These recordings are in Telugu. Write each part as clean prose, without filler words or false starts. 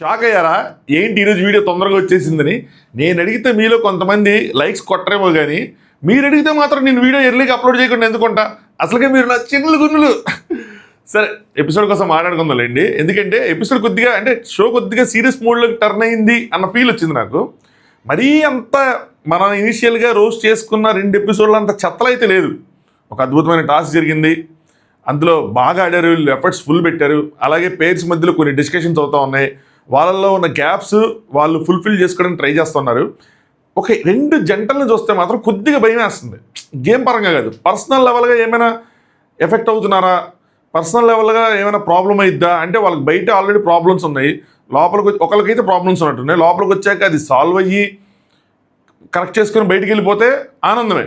షాక్ అయ్యారా ఏంటి ఈరోజు వీడియో తొందరగా వచ్చేసిందని? నేను అడిగితే మీలో కొంతమంది లైక్స్ కొట్టరేమో కానీ మీరు అడిగితే మాత్రం నేను వీడియో ఎర్లీగా అప్లోడ్ చేయకుండా ఎందుకుంటా? అసలుగా మీరు నా చిన్నులు గున్నులు. సరే, ఎపిసోడ్ కోసం మాట్లాడుకుందాంలేండి. ఎందుకంటే ఎపిసోడ్ కొద్దిగా అంటే షో కొద్దిగా సీరియస్ మూడ్లోకి టర్న్ అయింది అన్న ఫీల్ వచ్చింది నాకు. మరీ అంత మనం ఇనిషియల్గా రోస్ట్ చేసుకున్న 2 ఎపిసోడ్లు అంత చెత్తలైతే లేదు. ఒక అద్భుతమైన టాస్క్ జరిగింది, అందులో బాగా ఆడారు, ఎఫర్ట్స్ ఫుల్ పెట్టారు. అలాగే పేర్స్ మధ్యలో కొన్ని డిస్కషన్స్ అవుతూ ఉన్నాయి. వాళ్ళల్లో ఉన్న గ్యాప్స్ వాళ్ళు ఫుల్ఫిల్ చేసుకోవడానికి ట్రై చేస్తున్నారు. ఒక 2 జంటలను చూస్తే మాత్రం కొద్దిగా భయం వేస్తుంది. గేమ్ పరంగా కాదు, పర్సనల్ లెవెల్గా ఏమైనా ఎఫెక్ట్ అవుతున్నారా, పర్సనల్ లెవెల్గా ఏమైనా ప్రాబ్లం అయిద్దా అంటే వాళ్ళకి బయట ఆల్రెడీ ప్రాబ్లమ్స్ ఉన్నాయి, లోపలికి ఒకరికైతే ప్రాబ్లమ్స్ ఉన్నట్టున్నాయి. లోపలికి వచ్చాక అది సాల్వ్ అయ్యి కరెక్ట్ చేసుకొని బయటికి వెళ్ళిపోతే ఆనందమే.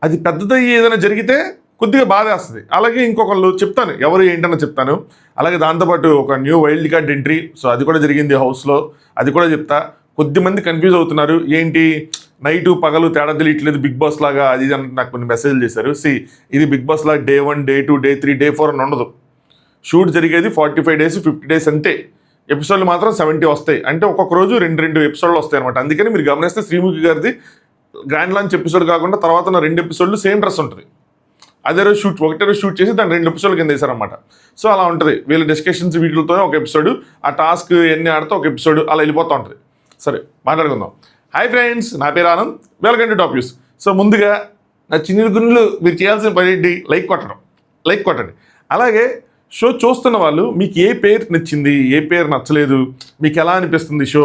అది పెద్దదయ్యి ఏదైనా జరిగితే కొద్దిగా బాధ వేస్తుంది. అలాగే ఇంకొకళ్ళు చెప్తాను, ఎవరు ఏంటన్నా చెప్తాను. అలాగే దాంతోపాటు ఒక new wild card entry, so అది కూడా జరిగింది హౌస్లో, అది కూడా చెప్తా. కొద్దిమంది కన్ఫ్యూజ్ అవుతున్నారు, ఏంటి నైటు పగలు తేడా తెలియట్లేదు బిగ్ బాస్ లాగా, అది అని నాకు కొన్ని మెసేజ్లు చేశారు. ఇది బిగ్ బాస్ లాగా Day 1 Day 2 Day 3 Day 4 అని ఉండదు. షూట్ జరిగేది 45 days 50 days అంతే. ఎపిసోడ్లు మాత్రం 70 వస్తాయి. అంటే ఒక్కొక్క రోజు 2 ఎపిసోడ్లు వస్తాయి అనమాట. అందుకని మీరు గమనిస్తే శ్రీముఖి గారిది గ్రాండ్ లాంచ్ ఎపిసోడ్ కాకుండా తర్వాత 2 ఎపిసోడ్లు సేమ్ డ్రెస్ ఉంటుంది. అదే రోజు ఒకటే రోజు షూట్ చేసి దాన్ని 2 ఎపిసోడ్ల కింద వేశారనమాట. సో అలా ఉంటుంది వీళ్ళ డిస్కషన్స్, వీటితోనే ఒక ఎపిసోడ్, ఆ టాస్క్ ఎన్ని ఆడితే ఒక ఎపిసోడ్ అలా వెళ్ళిపోతూ ఉంటుంది. సరే, మాట్లాడుకుందాం. హాయ్ ఫ్రెండ్స్, నా పేరు Anand, welcome to top news. So ముందుగా నా చిన్న గుండెలు మీరు చేయాల్సిన పని ఏంటి? లైక్ కొట్టండి. అలాగే షో చూస్తున్న వాళ్ళు మీకు ఏ పేరు నచ్చింది, ఏ పేరు నచ్చలేదు, మీకు ఎలా అనిపిస్తుంది షో,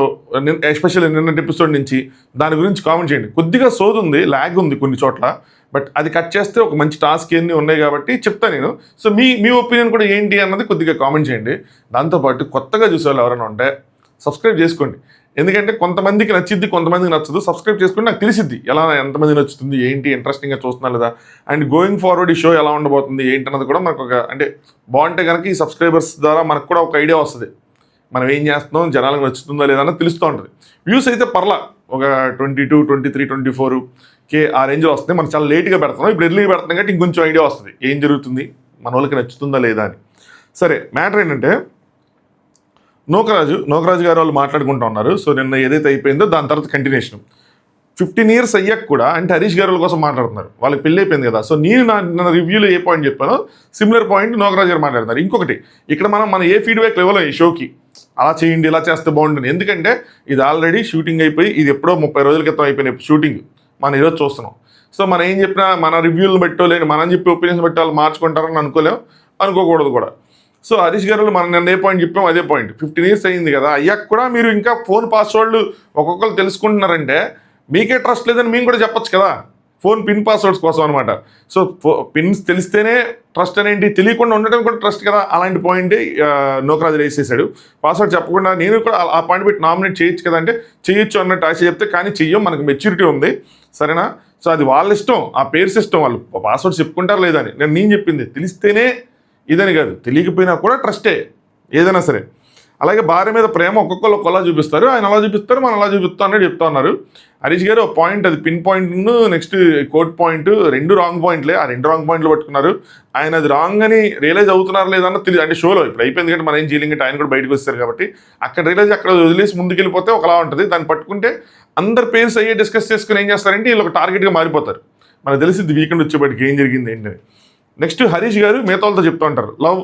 ఎస్పెషల్లీ నిన్నటి ఎపిసోడ్ నుంచి దాని గురించి కామెంట్ చేయండి. కొద్దిగా సోది ఉంది, ల్యాగ్ ఉంది కొన్ని చోట్ల, బట్ అది కట్ చేస్తే ఒక మంచి టాస్క్ ఎన్ని ఉన్నాయి కాబట్టి చెప్తాను నేను. సో మీ ఒపీనియన్ కూడా ఏంటి అన్నది కొద్దిగా కామెంట్ చేయండి. దాంతోపాటు కొత్తగా చూసేవాళ్ళు ఎవరైనా ఉంటే సబ్స్క్రైబ్ చేసుకోండి. ఎందుకంటే కొంతమందికి నచ్చిద్ది, కొంతమందికి నచ్చదు. సబ్స్క్రైబ్ చేసుకుంటే నాకు తెలిసిద్ది ఎలా ఎంతమంది నచ్చుతుంది, ఏంటి ఇంట్రెస్టింగ్గా చూస్తున్నా లేదా, అండ్ గోయింగ్ ఫార్వర్డ్ ఈ షో ఎలా ఉండబోతుంది ఏంటి అన్నది కూడా మనకు ఒక అంటే బాగుంటే కనుక ఈ సబ్స్క్రైబర్స్ ద్వారా మనకు కూడా ఒక ఐడియా వస్తుంది. మనం ఏం చేస్తున్నాం, జనాలకు నచ్చుతుందా లేదా అన్నది తెలుస్తూ ఉంటుంది. వ్యూస్ అయితే పర్లా ఒక 22, 23, 24K ఆ రేంజ్లో వస్తుంది. మనం చాలా లేట్గా పెడుతున్నాం, ఇప్పుడు ఎర్లీగా పెడుతున్నాం కాబట్టి ఇంకొంచెం ఐడియా వస్తుంది ఏం జరుగుతుంది, మన వాళ్ళకి నచ్చుతుందా లేదా అని. సరే, మ్యాటర్ ఏంటంటే నోకరాజు గారు వాళ్ళు మాట్లాడుకుంటూ ఉన్నారు. సో నిన్న ఏదైతే అయిపోయిందో దాని తర్వాత కంటిన్యూషన్ 15 years అయ్యాక కూడా అంటే హరీష్ గారు వాళ్ళ కోసం మాట్లాడుతున్నారు. వాళ్ళకి పెళ్ళి అయిపోయింది కదా. సో నేను నా రివ్యూలో ఏ పాయింట్ చెప్పానో సిమిలర్ పాయింట్ నోకరాజు గారు మాట్లాడుతున్నారు. ఇంకొకటి ఇక్కడ మనం ఏ ఫీడ్బ్యాక్ ఇవ్వలేం ఈ షోకి, అలా చేయండి ఇలా చేస్తే బాగుంటుంది. ఎందుకంటే ఇది ఆల్రెడీ షూటింగ్ అయిపోయి ఇది ఎప్పుడో 30 రోజుల క్రితం అయిపోయిన షూటింగ్ మనం ఈరోజు చూస్తున్నాం. సో మనం ఏం చెప్పినా మన రివ్యూలను బట్టో లేని మనం చెప్పే ఒపీనియన్స్ బట్టి వాళ్ళు మార్చుకుంటారని అనుకోకూడదు కూడా. సో హరీష్ గారు మనం నిన్న ఏ పాయింట్ చెప్పాం అదే పాయింట్. 15 years అయింది కదా, అయ్యాక కూడా మీరు ఇంకా ఫోన్ పాస్వర్డ్లు ఒక్కొక్కరు తెలుసుకుంటున్నారంటే మీకే ట్రస్ట్ లేదని మేము కూడా చెప్పొచ్చు కదా. ఫోన్ పిన్ పాస్వర్డ్స్ కోసం అనమాట. సో పిన్స్ తెలిస్తేనే ట్రస్ట్ అనేంటి, తెలియకుండా ఉండటం కూడా ట్రస్ట్ కదా. అలాంటి పాయింటే నోకరాజు వేసేసాడు. పాస్వర్డ్ చెప్పకుండా నేను కూడా ఆ పాయింట్ పెట్టి నామినేట్ చేయొచ్చు కదా అంటే చేయొచ్చు అన్నట్టు ఆశ చెప్తే, కానీ చెయ్యం, మనకు మెచ్యూరిటీ ఉంది సరేనా. సో అది వాళ్ళ ఇష్టం, ఆ పేర్స్ ఇష్టం, వాళ్ళు పాస్వర్డ్ చెప్పుకుంటారు లేదని. నేను చెప్పింది తెలిస్తేనే ఇదని కాదు, తెలియకపోయినా కూడా ట్రస్టే ఏదైనా సరే. అలాగే భార్య మీద ప్రేమ ఒక్కొక్కరు ఒకలా చూపిస్తారు, ఆయన అలా చూపిస్తారు, మనం అలా చూపిస్తాం అన్నట్టు చెప్తా ఉన్నారు. హరీష్ గారు ఒక పాయింట్, అది pin point, next quote point, 2 wrong పాయింట్లే. ఆ 2 రాంగ్ పాయింట్లు పట్టుకున్నారు. ఆయన అది రాంగ్ అని రియలైజ్ అవుతున్నారు లేదన్న తెలియదు. అంటే షోలో ఇప్పుడు అయిపోయింది కాబట్టి మనం ఏం చేయలేం, ఆయన కూడా బయటకు వస్తారు కాబట్టి అక్కడ రియలైజ్ అక్కడ వదిలేసి ముందుకెళ్ళిపోతే ఒకలా ఉంటుంది. దాన్ని పట్టుకుంటే అందరు పేర్స్ అయ్యే డిస్కస్ చేసుకుని ఏం చేస్తారంటే వీళ్ళు ఒక టార్గెట్గా మారిపోతారు. మనకు తెలిసింది వీకెండ్ వచ్చేప్పటికి ఏం జరిగింది ఏంటని. నెక్స్ట్ హరీష్ గారు మిగతా వాళ్ళతో చెప్తూ ఉంటారు, లవ్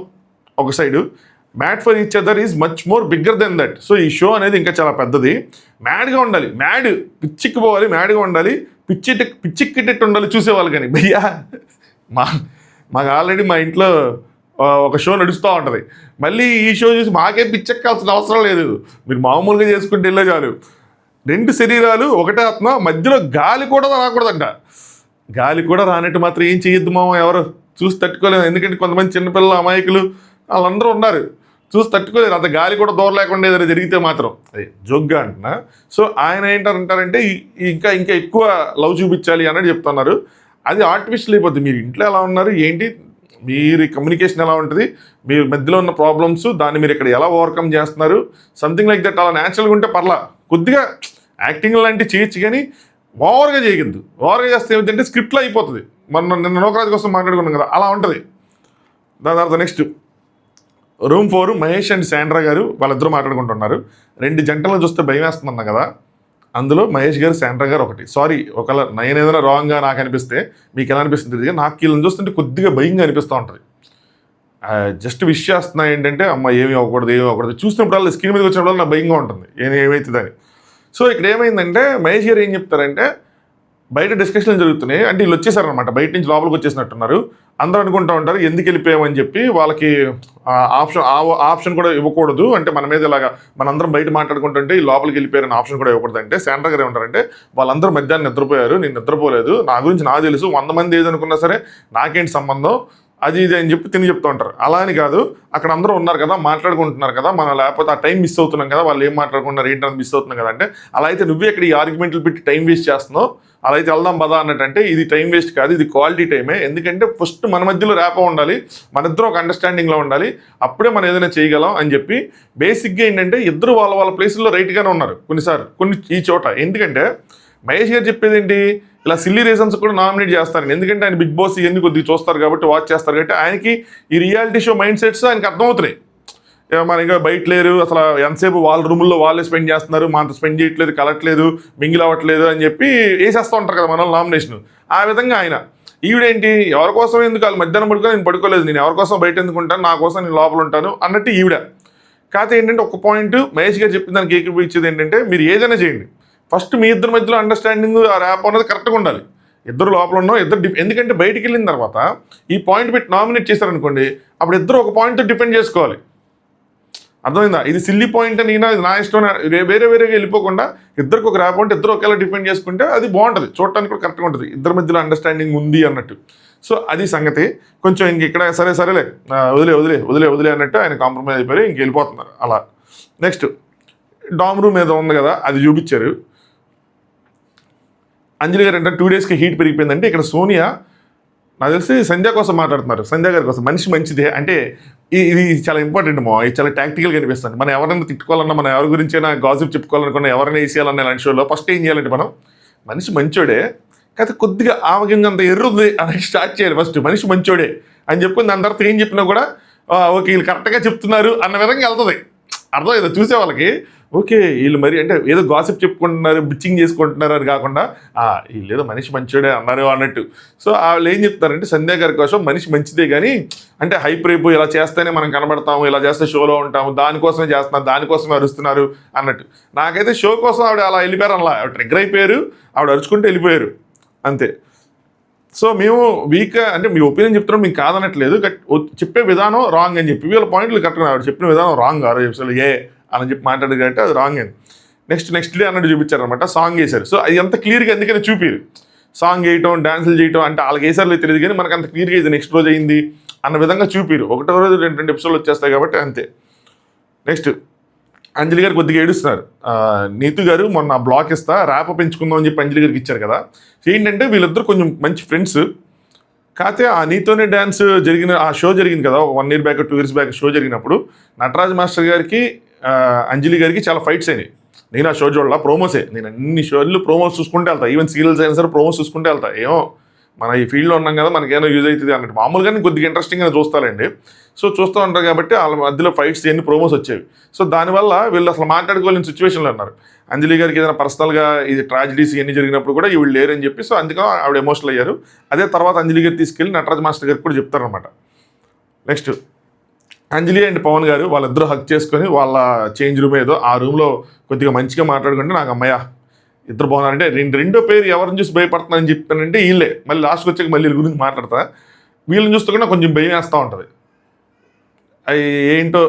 ఒక side, mad for each other is much more bigger than that. So ఈ షో అనేది ఇంకా చాలా పెద్దది. మ్యాడ్గా ఉండాలి, పిచ్చిక్కిపోవాలి, మ్యాడ్గా ఉండాలి, పిచ్చిక్కిటట్టు ఉండాలి చూసేవాళ్ళు. కానీ భయ్యా మాకు ఆల్రెడీ మా ఇంట్లో ఒక షో నడుస్తూ ఉంటుంది. మళ్ళీ ఈ షో చూసి మాకేం పిచ్చెక్కాల్సిన అవసరం లేదు, మీరు మామూలుగా చేసుకుంటే వెళ్ళే చాలు. 2 శరీరాలు ఒకటే ఆత్మ, మధ్యలో గాలి కూడా రాకూడదంట. గాలి కూడా రానట్టు మాత్రం ఏం చేయొద్దు మామ, ఎవరు చూసి తట్టుకోలేదు. ఎందుకంటే కొంతమంది చిన్నపిల్లలు అమాయకులు వాళ్ళందరూ ఉన్నారు, చూసి తట్టుకోలేదు. అంత గాలి కూడా దూరం లేకుండా ఏదైనా జరిగితే మాత్రం అది జోగ్గా అంటున్నా. సో ఆయన ఏంటంటారంటే ఇంకా ఎక్కువ లవ్ చూపించాలి అన్నట్టు చెప్తున్నారు. అది ఆర్టిఫిషియల్ అయిపోద్ది. మీరు ఇంట్లో ఎలా ఉన్నారు ఏంటి, మీరు కమ్యూనికేషన్ ఎలా ఉంటుంది, మీ మధ్యలో ఉన్న ప్రాబ్లమ్స్ దాన్ని మీరు ఇక్కడ ఎలా ఓవర్కమ్ చేస్తున్నారు, సంథింగ్ లైక్ దట్. అలా న్యాచురల్గా ఉంటే పర్లా, కొద్దిగా యాక్టింగ్ లాంటివి చేయొచ్చు కానీ ఓవర్గా చేయగద్దు. ఓవర్గా చేస్తే ఏమిటంటే స్క్రిప్ట్లో అయిపోతుంది. నిన్న నోకరాజు కోసం మాట్లాడుకున్నాం కదా, అలా ఉంటుంది. దాని తర్వాత next room 4 Mahesh and Sandra గారు వాళ్ళిద్దరూ మాట్లాడుకుంటున్నారు. 2 జంటలను చూస్తే భయం వేస్తుందన్న కదా, అందులో మహేష్ గారు శాండ్రా గారు ఒకటి. సారీ, ఒకవేళ నేను ఏదైనా రాంగ్గా నాకు అనిపిస్తే మీకు ఎలా అనిపిస్తుంది తెలియదు, నాకు వీళ్ళని చూస్తుంటే కొద్దిగా భయంగా అనిపిస్తూ ఉంటుంది. జస్ట్ విష్ చేస్తున్నా ఏంటంటే అమ్మ ఏమి అవ్వకూడదు చూసినప్పుడల్లా స్క్రీన్ మీదకి వచ్చినప్పుడు నాకు భయంగా ఉంటుంది ఏమవుతుందని. సో ఇక్కడ ఏమైందంటే మహేష్ గారు ఏం చెప్తారంటే, బయట డిస్కషన్లు జరుగుతున్నాయి అంటే వీళ్ళు వచ్చేసారనమాట, బయట నుంచి లోపలికి వచ్చేసినట్టున్నారు. అందరూ అనుకుంటూ ఉంటారు ఎందుకు వెళ్ళిపోయామని చెప్పి, వాళ్ళకి ఆప్షన్ కూడా ఇవ్వకూడదు అంటే మన మీద ఇలాగా మనందరం బయట మాట్లాడుకుంటుంటే ఈ లోపలికి వెళ్ళిపోయారని ఆప్షన్ కూడా ఇవ్వకూడదు అంటే శాండ్రా గారు ఏమంటారంటే, వాళ్ళందరూ మధ్యాహ్నం నిద్రపోయారు, నేను నిద్రపోలేదు, నా గురించి నాకు తెలుసు, 100 మంది ఏదనుకున్నా సరే నాకేంటి సంబంధం అది ఇది అని చెప్పి చెప్తూ ఉంటారు. అలా అని కాదు, అక్కడ అందరూ ఉన్నారు కదా, మాట్లాడుకుంటున్నారు కదా, మనం లేకపోతే ఆ టైం మిస్ అవుతున్నాం కదా, వాళ్ళు ఏం మాట్లాడుకుంటున్నారు ఏంటని మిస్ అవుతున్నాం కదా అంటే, అలా అయితే నువ్వే ఇక్కడ ఈ ఆర్గ్యుమెంట్లు పెట్టి టైం వేస్ట్ చేస్తున్నావు, అలా అయితే వెళ్దాం బదా అన్నట్టు. ఇది టైం వేస్ట్ కాదు, ఇది క్వాలిటీ టైమే. ఎందుకంటే ఫస్ట్ మన మధ్యలో ర్యాపో ఉండాలి, మన ఇద్దరు ఒక అండర్స్టాండింగ్లో ఉండాలి, అప్పుడే మనం ఏదైనా చేయగలం అని చెప్పి. బేసిక్గా ఏంటంటే ఇద్దరు వాళ్ళ ప్లేసుల్లో రైట్గానే ఉన్నారు కొన్ని ఈ చోట. ఎందుకంటే మహేష్ గారు చెప్పేది ఏంటి, ఇలా సిల్లీ రీజన్స్ కూడా నామినేట్ చేస్తారు. ఎందుకంటే ఆయన బిగ్ బాస్ ఇవన్నీ కొద్దిగా చూస్తారు కాబట్టి, వాచ్ చేస్తారు కాబట్టి ఆయనకి ఈ రియాలిటీ షో మైండ్ సెట్స్ ఆయనకి అర్థమవుతున్నాయి. మన ఇంకా బయట లేరు, అసలు ఎంతసేపు వాళ్ళ రూముల్లో వాళ్ళే స్పెండ్ చేస్తున్నారు, మనతో స్పెండ్ చేయట్లేదు, కలట్లేదు, మింగిల్ అవ్వట్లేదు అని చెప్పి వేసేస్తూ ఉంటారు కదా మన నామినేషన్. ఆ విధంగా ఆయన ఈవిడేంటి, ఎవరి కోసం ఎందుకు వాళ్ళు మధ్యాహ్నం పడుకొని నేను పడుకోలేదు, నేను ఎవరి కోసం బయట ఎందుకు ఉంటాను, నా కోసం నేను లోపల ఉంటాను అన్నట్టు ఈవిడ. కాకపోతే ఏంటంటే ఒక పాయింట్ మహేష్ గారు చెప్పిన దానికి ఏకీభవించేది ఏంటంటే, మీరు ఏదైనా చేయండి, ఫస్ట్ మీ ఇద్దరి మధ్యలో అండర్స్టాండింగ్ ఆ ర్యాప్ అనేది కరెక్ట్గా ఉండాలి. ఇద్దరు లోపల ఉన్నాం, ఎందుకంటే బయటికి వెళ్ళిన తర్వాత ఈ పాయింట్ పెట్టి నామినేట్ చేశారనుకోండి, అప్పుడు ఇద్దరు ఒక పాయింట్ డిపెండ్ చేసుకోవాలి. అర్థమైందా? ఇది సిల్లీ పాయింట్ అని ఇది నా ఇష్టం వేరేగా వెళ్ళిపోకుండా ఇద్దరికి ఒక ర్యాప్ ఉంటే ఇద్దరు ఒకేలా డిపెండ్ చేసుకుంటే అది బాగుంటుంది, చూడటానికి కూడా కరెక్ట్గా ఉంటుంది, ఇద్దరి మధ్యలో అండర్స్టాండింగ్ ఉంది అన్నట్టు. సో అది సంగతి. కొంచెం ఇంక ఇక్కడ సరేలే వదిలే అన్నట్టు ఆయన కాంప్రమైజ్ అయిపోయి ఇంక వెళ్ళిపోతున్నారు అలా. నెక్స్ట్ డామ్ రూమ్ ఏదో ఉంది కదా, అది చూపించారు. అంజలి గారు అంటే 2 డేస్కి హీట్ పెరిగిపోయిందంటే, ఇక్కడ సోనియా నాకు తెలిసి సంధ్య కోసం మాట్లాడుతున్నారు, సంధ్య గారి కోసం. మనిషి మంచిదే అంటే ఇది చాలా ఇంపార్టెంట్ ఇది చాలా టాక్టికల్గా అనిపిస్తుంది. మనం ఎవరైనా తిట్టుకోవాలన్నా, మనం ఎవరి గురించి అయినా గాసిప్ చెప్పుకోవాలనుకున్నా, ఎవరైనా వేసేయాలన్నా ఇలాంటి షోలో ఫస్ట్ ఏం చేయాలంటే, మనం మనిషి మంచోడే కాకపోతే కొద్దిగా ఆవగింజంత ఎర్రుంది అని స్టార్ట్ చేయాలి. ఫస్ట్ మనిషి మంచోడే అని చెప్పుకుని దాని తర్వాత ఏం చెప్పినా కూడా ఓకే వీళ్ళు కరెక్ట్గా చెప్తున్నారు అన్న విధంగా వెళ్తుంది. అర్థమైందా చూసే వాళ్ళకి, ఓకే వీళ్ళు మరి అంటే ఏదో గాసిప్ చెప్పుకుంటున్నారు, బిచ్చింగ్ చేసుకుంటున్నారు అని కాకుండా వీళ్ళు ఏదో మనిషి మంచోడే అన్నారు అన్నట్టు. సో వాళ్ళు ఏం చెప్తారంటే, సంధ్య గారి కోసం మనిషి మంచిదే కానీ అంటే హైప్ రేపు ఇలా చేస్తేనే మనం కనబడతాము, ఇలా చేస్తే షోలో ఉంటాము, దానికోసమే చేస్తున్నారు, దానికోసమే అరుస్తున్నారు అన్నట్టు. నాకైతే షో కోసం ఆవిడ అలా వెళ్ళిపోయారు, అలా ట్రిగ్గర్ అయిపోయారు, ఆవిడ అరుచుకుంటూ వెళ్ళిపోయారు అంతే. సో మేము వీక్ అంటే మీ ఒపీనియన్ చెప్తున్నాం, మీకు కాదనట్లేదు, చెప్పే విధానం రాంగ్ అని చెప్పి వీళ్ళ పాయింట్లు కరెక్ట్గా ఆవిడ చెప్పిన విధానం రాంగ్. 6 ఎపిసోడ్లు అని చెప్పి మాట్లాడేది కాబట్టి అది రాంగ్ అని. నెక్స్ట్ డే అన్నట్టు చూపించారనమాట, సాంగ్ వేశారు. సో అది అంత క్లియర్గా ఎందుకని చూపిరు, సాంగ్ వేయటం డ్యాన్సులు చేయటం అంటే వాళ్ళకి వేసారులే తెలియదు కానీ మనకు అంత క్లియర్గా ఇది నెక్స్ట్ రోజు అయింది అన్న విధంగా చూపిరు. ఒకటో రోజు 2 ఎపిసోడ్లు వచ్చేస్తాయి కాబట్టి అంతే. నెక్స్ట్ అంజలి గారు కొద్దిగా ఏడుస్తున్నారు. నీతు గారు మొన్న బ్లాక్ ఇస్తా ర్యాప్ పెంచుకుందాం అని చెప్పి అంజలి గారికి ఇచ్చారు కదా. ఏంటంటే వీళ్ళిద్దరు కొంచెం మంచి ఫ్రెండ్స్. కాకపోతే ఆ నీతోనే డ్యాన్స్ జరిగిన ఆ షో జరిగింది కదా 1 year back 2 years back show జరిగినప్పుడు నటరాజ్ మాస్టర్ గారికి అంజలి గారికి చాలా ఫైట్స్ అయినాయి. నేను ఆ షో చూడాల ప్రోమోసే, నేను అన్ని షోలు ప్రోమోస్ చూసుకుంటే వెళ్తా, ఈవెన్ సీరియల్స్ అయినా సరే ప్రోమోస్ చూసుకుంటే వెళ్తా. ఏమో మన ఈ ఫీల్డ్లో ఉన్నాం కదా మనకేమో యూజ్ అవుతుంది అన్నట్టు మామూలుగానే కొద్దిగా ఇంట్రెస్టింగ్గా చూస్తారండి. సో చూస్తూ ఉంటారు కాబట్టి వాళ్ళ మధ్యలో ఫైట్స్ ఎన్ని ప్రోమోస్ వచ్చేవి. సో దానివల్ల వీళ్ళు అసలు మాట్లాడుకోలేని సిచ్యువేషన్లో ఉన్నారు. అంజలి గారికి ఏదైనా పర్సనల్గా ఇది ట్రాజిడీస్ ఇవన్నీ జరిగినప్పుడు కూడా వీళ్ళు లేరని చెప్పి సో అందుకని ఆవిడ ఎమోషనల్ అయ్యారు. అదే తర్వాత అంజలి గారు తీసుకెళ్ళి నటరాజ్ మాస్టర్ గారికి కూడా చెప్తారనమాట. నెక్స్ట్ అంజలి అండ్ పవన్ గారు వాళ్ళిద్దరూ హక్ చేసుకొని వాళ్ళ చేంజ్ రూమ్ ఏదో ఆ రూమ్లో కొద్దిగా మంచిగా మాట్లాడుకుంటే నాకు అమ్మయ్య ఇద్దరు బాగున్నారంటే రెండో పేరు ఎవరిని చూసి భయపడుతున్నారని చెప్పానంటే వీళ్ళే. మళ్ళీ లాస్ట్కి వచ్చాక మళ్ళీ వీళ్ళ గురించి మాట్లాడతా, వీళ్ళని చూస్తూ కూడా కొంచెం భయం వేస్తూ ఉంటుంది. అవి ఏంటో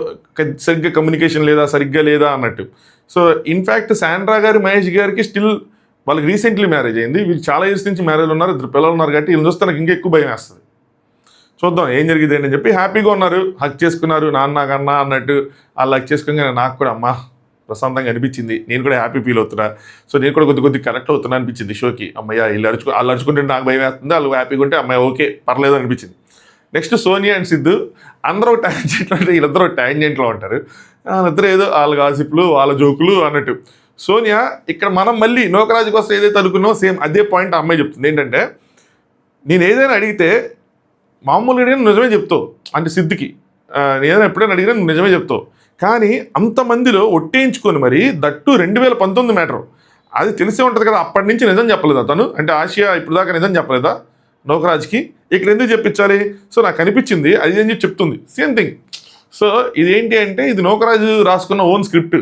సరిగ్గా కమ్యూనికేషన్ లేదా సరిగ్గా లేదా అన్నట్టు. సో ఇన్ఫ్యాక్ట్ శాండ్రా గారు మహేష్ గారికి స్టిల్ వాళ్ళకి రీసెంట్లీ మ్యారేజ్ అయింది, వీళ్ళు చాలా ఇయర్స్ నుంచి మ్యారేజ్ ఉన్నారు, 2 పిల్లలు ఉన్నారు కాబట్టి వీళ్ళని చూస్తే నాకు ఇంకా ఎక్కువ భయం వేస్తుంది. చూద్దాం ఏం జరిగింది అని చెప్పి హ్యాపీగా ఉన్నారు, హక్ చేసుకున్నారు, నాన్న కన్నా అన్నట్టు వాళ్ళు హక్ చేసుకోగానే నాకు కూడా అమ్మ ప్రశాంతంగా అనిపించింది, నేను కూడా హ్యాపీ ఫీల్ అవుతున్నా. సో నేను కూడా కొద్ది కనెక్ట్ అవుతున్నా అనిపించింది షోకి. అమ్మయ్య వీళ్ళు వాళ్ళు అరుచుకుంటే నాకు భయం వేస్తుంది, వాళ్ళు హ్యాపీగా ఉంటే అమ్మాయి ఓకే పర్లేదు అనిపించింది. నెక్స్ట్ సోనియా అండ్ సిద్ధు అందరూ ట్యాంజెంట్లో అంటే వీళ్ళిద్దరూ ట్యాంజెంట్లో ఉంటారు, వాళ్ళిద్దరూ ఏదో వాళ్ళ గాసిప్లు వాళ్ళ జోకులు అన్నట్టు. సోనియా ఇక్కడ మనం మళ్ళీ నోకరాజు కోసం ఏదైతే అనుకున్నామో సేమ్ అదే పాయింట్ అమ్మాయి చెప్తుంది. ఏంటంటే నేను ఏదైనా అడిగితే మామూలుగా నిజమే చెప్తావు అంటే సిద్ధికి నేను ఎప్పుడైనా అడిగినా నువ్వు నిజమే చెప్తావు. కానీ అంతమందిలో ఒట్టేయించుకొని మరి దట్టు 2019 మ్యాటర్ అది తెలిసే ఉంటుంది కదా. అప్పటి నుంచి నిజం చెప్పలేదా తను? అంటే ఆసియా ఇప్పుడు దాకా నిజం చెప్పలేదా నూకరాజ్కి? ఇక్కడ ఎందుకు చెప్పించాలి? సో నాకు అనిపించింది అది అని చెప్పి చెప్తుంది సేమ్ థింగ్. సో ఇదేంటి అంటే ఇది నూకరాజు రాసుకున్న ఓన్ స్క్రిప్ట్.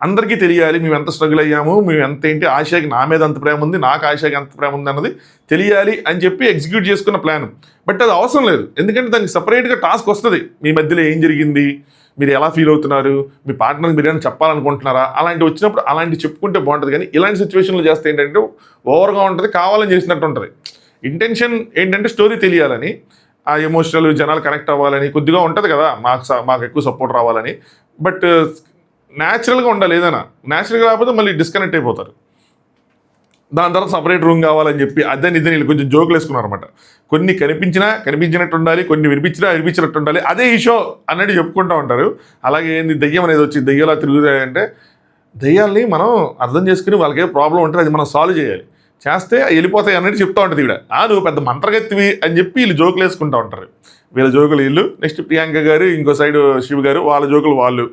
అందరికీ తెలియాలి మేము ఎంత స్ట్రగుల్ అయ్యాము, మేము ఎంత ఏంటి, ఆసియాకి నా మీద అంత ప్రేమ ఉంది, నాకు ఆసియాకి ఎంత ప్రేమ ఉంది అన్నది తెలియాలి అని చెప్పి ఎగ్జిక్యూట్ చేసుకున్న ప్లాన్. బట్ అది అవసరం లేదు, ఎందుకంటే దానికి సపరేట్గా టాస్క్ వస్తుంది. మీ మధ్యలో ఏం జరిగింది, మీరు ఎలా ఫీల్ అవుతున్నారు, మీ పార్ట్నర్కి మీరు ఏమైనా చెప్పాలనుకుంటున్నారా, అలాంటి వచ్చినప్పుడు అలాంటివి చెప్పుకుంటే బాగుంటుంది. కానీ ఇలాంటి సిచ్యువేషన్లో చేస్తే ఏంటంటే ఓవర్గా ఉంటుంది, కావాలని చేసినట్టు ఉంటుంది. ఇంటెన్షన్ ఏంటంటే స్టోరీ తెలియాలని, ఆ ఎమోషనల్ జనాలు కనెక్ట్ అవ్వాలని కొద్దిగా ఉంటుంది కదా, మాకు ఎక్కువ సపోర్ట్ రావాలని. బట్ న్యాచురల్గా ఉండాలి. ఏదైనా న్యాచురల్గా రాకపోతే మళ్ళీ డిస్కనెక్ట్ అయిపోతారు. దాని తర్వాత సపరేట్ రూమ్ కావాలని చెప్పి అదే ఇదే వీళ్ళు కొంచెం జోకులు వేసుకున్నారు అనమాట. కొన్ని కనిపించినట్టు ఉండాలి, కొన్ని వినిపించినట్టు ఉండాలి, అదే ఈ షో అన్నట్టు చెప్పుకుంటూ ఉంటారు. అలాగే ఏంది దెయ్యం అనేది వచ్చి దెయ్యాలా తిరుగుతాయంటే దెయ్యాల్ని మనం అర్థం చేసుకుని వాళ్ళకి ఏ ప్రాబ్లం ఉంటుంది అది మనం సాల్వ్ చేయాలి, చేస్తే వెళ్ళిపోతాయి అన్నట్టు చెప్తూ ఉంటుంది ఇక్కడ. నువ్వు పెద్ద మంత్రగత్తివి అని చెప్పి వీళ్ళు జోకులు వేసుకుంటూ ఉంటారు. వీళ్ళ జోకులు వీళ్ళు, నెక్స్ట్ ప్రియాంక గారు, ఇంకో సైడ్ శివ్ గారు, వాళ్ళ జోకులు వాళ్ళు,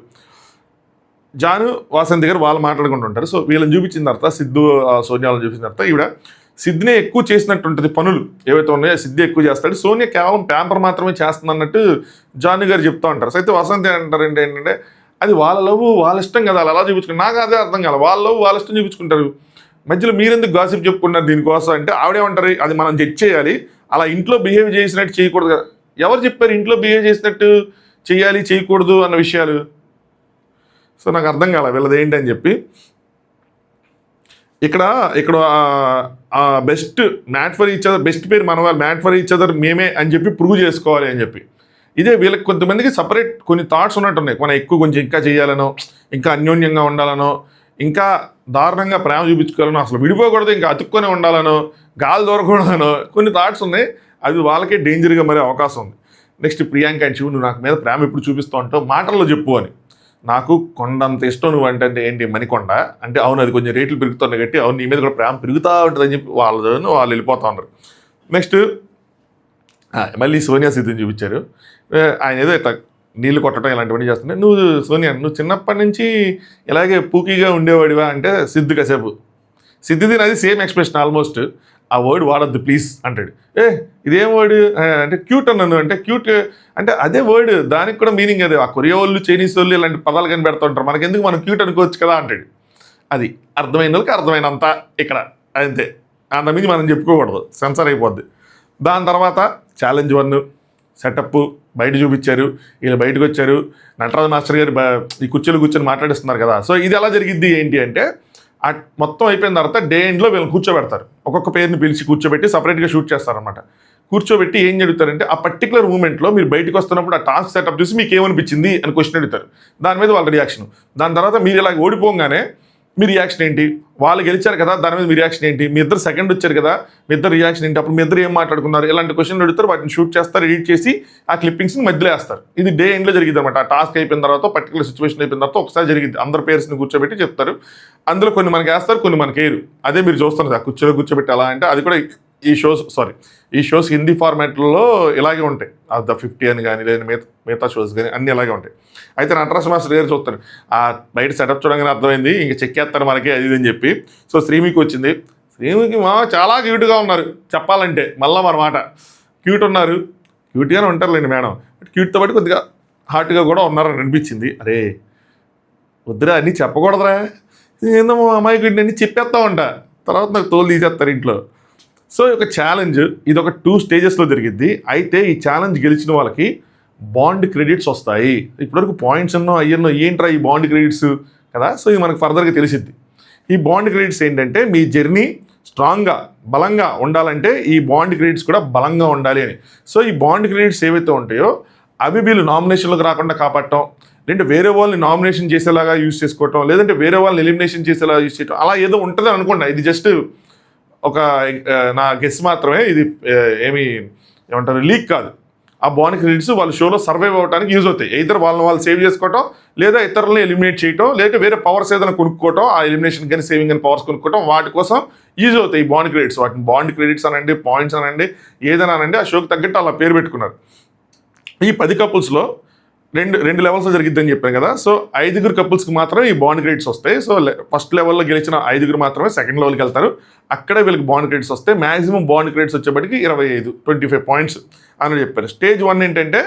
జాను వాసంతి గారు వాళ్ళు మాట్లాడుకుంటుంటారు. సో వీళ్ళని చూపించిన తర్వాత సిద్ధు సోనియాలను చూపించిన తర్వాత ఈవిడ సిద్ధినే ఎక్కువ చేసినట్టు ఉంటుంది, పనులు ఏవైతే ఉన్నాయో సిద్ధి ఎక్కువ చేస్తాడు, సోనియా కేవలం ప్యాంపర్ మాత్రమే చేస్తుంది అన్నట్టు జాను గారు చెప్తూ ఉంటారు. సో అయితే వసంతి అంటారు ఏంటంటే అది వాళ్ళ లవ్ వాళ్ళ ఇష్టం కదా, అలా చూపించుకుంటారు. నాకు అదే అర్థం కాదు, వాళ్ళ లవ్ వాళ్ళ ఇష్టం చూపించుకుంటారు, మధ్యలో మీరెందుకు గాసిప్ చెప్పుకున్నారు దీనికోసం అంటే ఆవిడేమంటారు అది మనం జడ్జ్ చేయాలి, అలా ఇంట్లో బిహేవ్ చేసినట్టు చేయకూడదు కదా. ఎవరు చెప్పారు ఇంట్లో బిహేవ్ చేసినట్టు చేయాలి చేయకూడదు అన్న విషయాలు? సో నాకు అర్థం కాలే వీళ్ళది ఏంటి అని చెప్పి. ఇక్కడ best made for each other, best పేరు మన వాళ్ళు, మ్యాట్ ఫర్ ఈచ్ అదర్ మేమే అని చెప్పి ప్రూవ్ చేసుకోవాలి అని చెప్పి. ఇదే వీళ్ళకి కొంతమందికి సపరేట్ కొన్ని థాట్స్ ఉన్నట్టున్నాయి, మనం ఎక్కువ కొంచెం ఇంకా చేయాలనో, ఇంకా అన్యోన్యంగా ఉండాలనో, ఇంకా దారుణంగా ప్రేమ చూపించుకోవాలనో, అసలు విడిపోకూడదు ఇంకా అతుక్కొని ఉండాలనో, గాలి దొరకకూడదనో కొన్ని థాట్స్ ఉన్నాయి. అది వాళ్ళకే డేంజర్గా మరే అవకాశం ఉంది. నెక్స్ట్ ప్రియాంక అండ్ శివు, నువ్వు నాకు మీద ప్రేమ ఎప్పుడు చూపిస్తూ ఉంటావు, మాటల్లో చెప్పు అని. నాకు కొండంత ఇష్టం నువ్వు అంటే ఏంటి మణికొండ అంటే, అవును అది కొంచెం రేట్లు పెరుగుతున్నాయి కాబట్టి అవును నీ మీద కూడా ప్రేమ పెరుగుతూ ఉంటుందని చెప్పి వాళ్ళు వెళ్ళిపోతూ ఉన్నారు. నెక్స్ట్ మళ్ళీ సోనియా సిద్ధిని చూపించారు. ఆయన ఏదో ఇట్లా నీళ్ళు కొట్టడం ఇలాంటివన్నీ చేస్తుంటే, నువ్వు చిన్నప్పటి నుంచి ఇలాగే పూకీగా ఉండేవాడివా అంటే సిద్ధు కాసేపు సిద్ధిది అది సేమ్ ఎక్స్ప్రెషన్ ఆల్మోస్ట్. ఆ వర్డ్ వాడద్దు ప్లీజ్ అంటాడు. ఇదేం వర్డ్ అంటే క్యూట్ అన్నాను అంటే, క్యూట్ అంటే అదే వర్డ్, దానికి కూడా మీనింగ్ అదే. ఆ కొరియా వాళ్ళు చైనీస్ వాళ్ళు ఇలాంటి పదాలు కానీ పెడుతూ ఉంటారు, మనకెందుకు మనం క్యూట్ అనుకోవచ్చు కదా అంటాడు. అది అర్థమైన వాళ్ళకి అర్థమైనంత ఇక్కడ అంతే, అంతమించి మనం చెప్పుకోకూడదు, సెన్సర్ అయిపోద్ది. దాని తర్వాత ఛాలెంజ్ 1 సెటప్ బయట చూపించారు, వీళ్ళు బయటకు వచ్చారు, నటరాజు మాస్టర్ గారు ఈ కుర్చీలు కూర్చొని మాట్లాడిస్తున్నారు కదా. సో ఇది ఎలా జరిగిద్ది ఏంటి అంటే, మొత్తం అయిపోయిన తర్వాత డే ఎండ్లో వీళ్ళని కూర్చోబెడతారు, ఒక్కొక్క పేరుని పిలిచి కూర్చోబెట్టి సపరేట్గా షూట్ చేస్తారనమాట. కూర్చోబెట్టి ఏం జరుగుతారంటే ఆ పర్టికులర్ మూమెంట్లో మీరు బయటకు వస్తున్నప్పుడు ఆ టాస్క్ సెటప్ చూసి మీకు ఏమనిపించింది అని క్వశ్చన్ అడుగుతారు, దాని మీద వాళ్ళ రియాక్షన్. దాని తర్వాత మీరు ఇలా ఓడిపోగానే మీ రియాక్షన్ ఏంటి, వాళ్ళు గెలిచారు కదా దాని మీద మీ రియాక్షన్ ఏంటి, మీ ఇద్దరు సెకండ్ వచ్చారు కదా మీ ఇద్దరు రియాక్షన్ ఏంటి, అప్పుడు మీ ఇద్దరు ఏం మాట్లాడుకున్నారు, ఇలాంటి క్వశ్చన్ అడుగుతారు. వాటిని షూట్ చేస్తారు, ఎడిట్ చేసి ఆ క్లిప్పింగ్స్ని మధ్యలో వేస్తారు. ఇది డే ఎండ్లో జరిగింది అనమాట. ఆ టాస్క్ అయిపోయిన తర్వాత పర్టికులర్ సిచ్యువేషన్ అయిపోయిన తర్వాత ఒకసారి జరిగింది, అందరు పేర్స్ని కూర్చోబెట్టి చెప్తారు. అందులో కొన్ని మనకి వేస్తారు, కొన్ని మనకి వేయరు. అదే మీరు చూస్తున్నారు ఆ కుర్చీలో కూర్చోబెట్టి ఎలా అంటే, అది కూడా ఈ షోస్ హిందీ ఫార్మాట్లో ఇలాగే ఉంటాయి. ద 50 అని కానీ లేదా మిగతా షోస్ కానీ అన్నీ ఇలాగే ఉంటాయి. అయితే నటరాజ మాస్టర్ గారు చూస్తారు, ఆ బయట సెటప్ చూడగానే అర్థమైంది ఇంక చెక్కేస్తారు మనకి అది అని చెప్పి. సో శ్రీమికి వచ్చింది, శ్రీమికి చాలా క్యూట్గా ఉన్నారు చెప్పాలంటే, మళ్ళీ మన మాట క్యూట్ ఉన్నారు, క్యూట్గానే ఉంటారులేండి మేడం, బట్ క్యూట్తో పాటు కొద్దిగా హార్ట్గా కూడా ఉన్నారని అనిపించింది. అరే వద్దురా అన్నీ చెప్పకూడదురా, ఏందో అమ్మాయి అన్నీ చెప్పేస్తా ఉంటా, తర్వాత నాకు తోలు తీసేస్తారు ఇంట్లో. సో ఒక ఛాలెంజ్ ఇది ఒక 2 స్టేజెస్లో జరిగిద్ది. అయితే ఈ ఛాలెంజ్ గెలిచిన వాళ్ళకి బాండ్ క్రెడిట్స్ వస్తాయి. ఇప్పటివరకు పాయింట్స్ అయ్యన్నో ఏంట్రా ఈ బాండ్ క్రెడిట్స్ కదా. సో ఇది మనకు ఫర్దర్గా తెలిసిద్ది. ఈ బాండ్ క్రెడిట్స్ ఏంటంటే మీ జర్నీ స్ట్రాంగ్గా బలంగా ఉండాలంటే ఈ బాండ్ క్రెడిట్స్ కూడా బలంగా ఉండాలి అని. సో ఈ బాండ్ క్రెడిట్స్ ఏవైతే ఉంటాయో అవి వీళ్ళు నామినేషన్లకు రాకుండా కాపాడటం, లేదంటే వేరే వాళ్ళని నామినేషన్ చేసేలాగా యూజ్ చేసుకోవటం, లేదంటే వేరే వాళ్ళని ఎలిమినేషన్ చేసేలాగా యూజ్ చేయటం, అలా ఏదో ఉంటుంది అనుకోండి. ఇది జస్ట్ ఒక నా గెస్ మాత్రమే, ఇది ఏమంటారు లీక్ కాదు. ఆ బాండ్ క్రెడిట్స్ వాళ్ళ షోలో సర్వైవ్ అవ్వడానికి యూజ్ అవుతాయి. ఇద్దరు వాళ్ళు సేవ్ చేసుకోవటం, లేదా ఇతరులని ఎలిమినేట్ చేయటం, లేదా వేరే పవర్స్ ఏదైనా కొనుక్కోవటం, ఆ ఎలిమినేషన్ కానీ సేవింగ్ కానీ పవర్స్ కొనుక్కోవటం, వాటి కోసం యూజ్ అవుతాయి ఈ బాండ్ క్రెడిట్స్. వాటిని బాండ్ క్రెడిట్స్ అనండి, పాయింట్స్ అనండి, ఏదైనా అనండి, ఆ షోకి తగ్గట్టు అలా పేరు పెట్టుకున్నారు. ఈ 10 కపుల్స్లో రెండు లెవెల్స్ జరిగిద్దని చెప్పాను కదా. సో 5 కపుల్స్కి మాత్రమే ఈ బాండ్ క్రెడిట్స్ వస్తాయి. సో ఫస్ట్ లెవెల్లో గెలిచిన 5 మాత్రమే సెకండ్ లెవెల్కి వెళ్తారు. అక్కడే వీళ్ళకి బాండ్ క్రెడిట్స్ వస్తాయి. మ్యాక్సిమం బాండ్ క్రెడిట్స్ వచ్చేప్పటికి 25 పాయింట్స్ అని చెప్పారు. స్టేజ్ 1 ఏంటంటే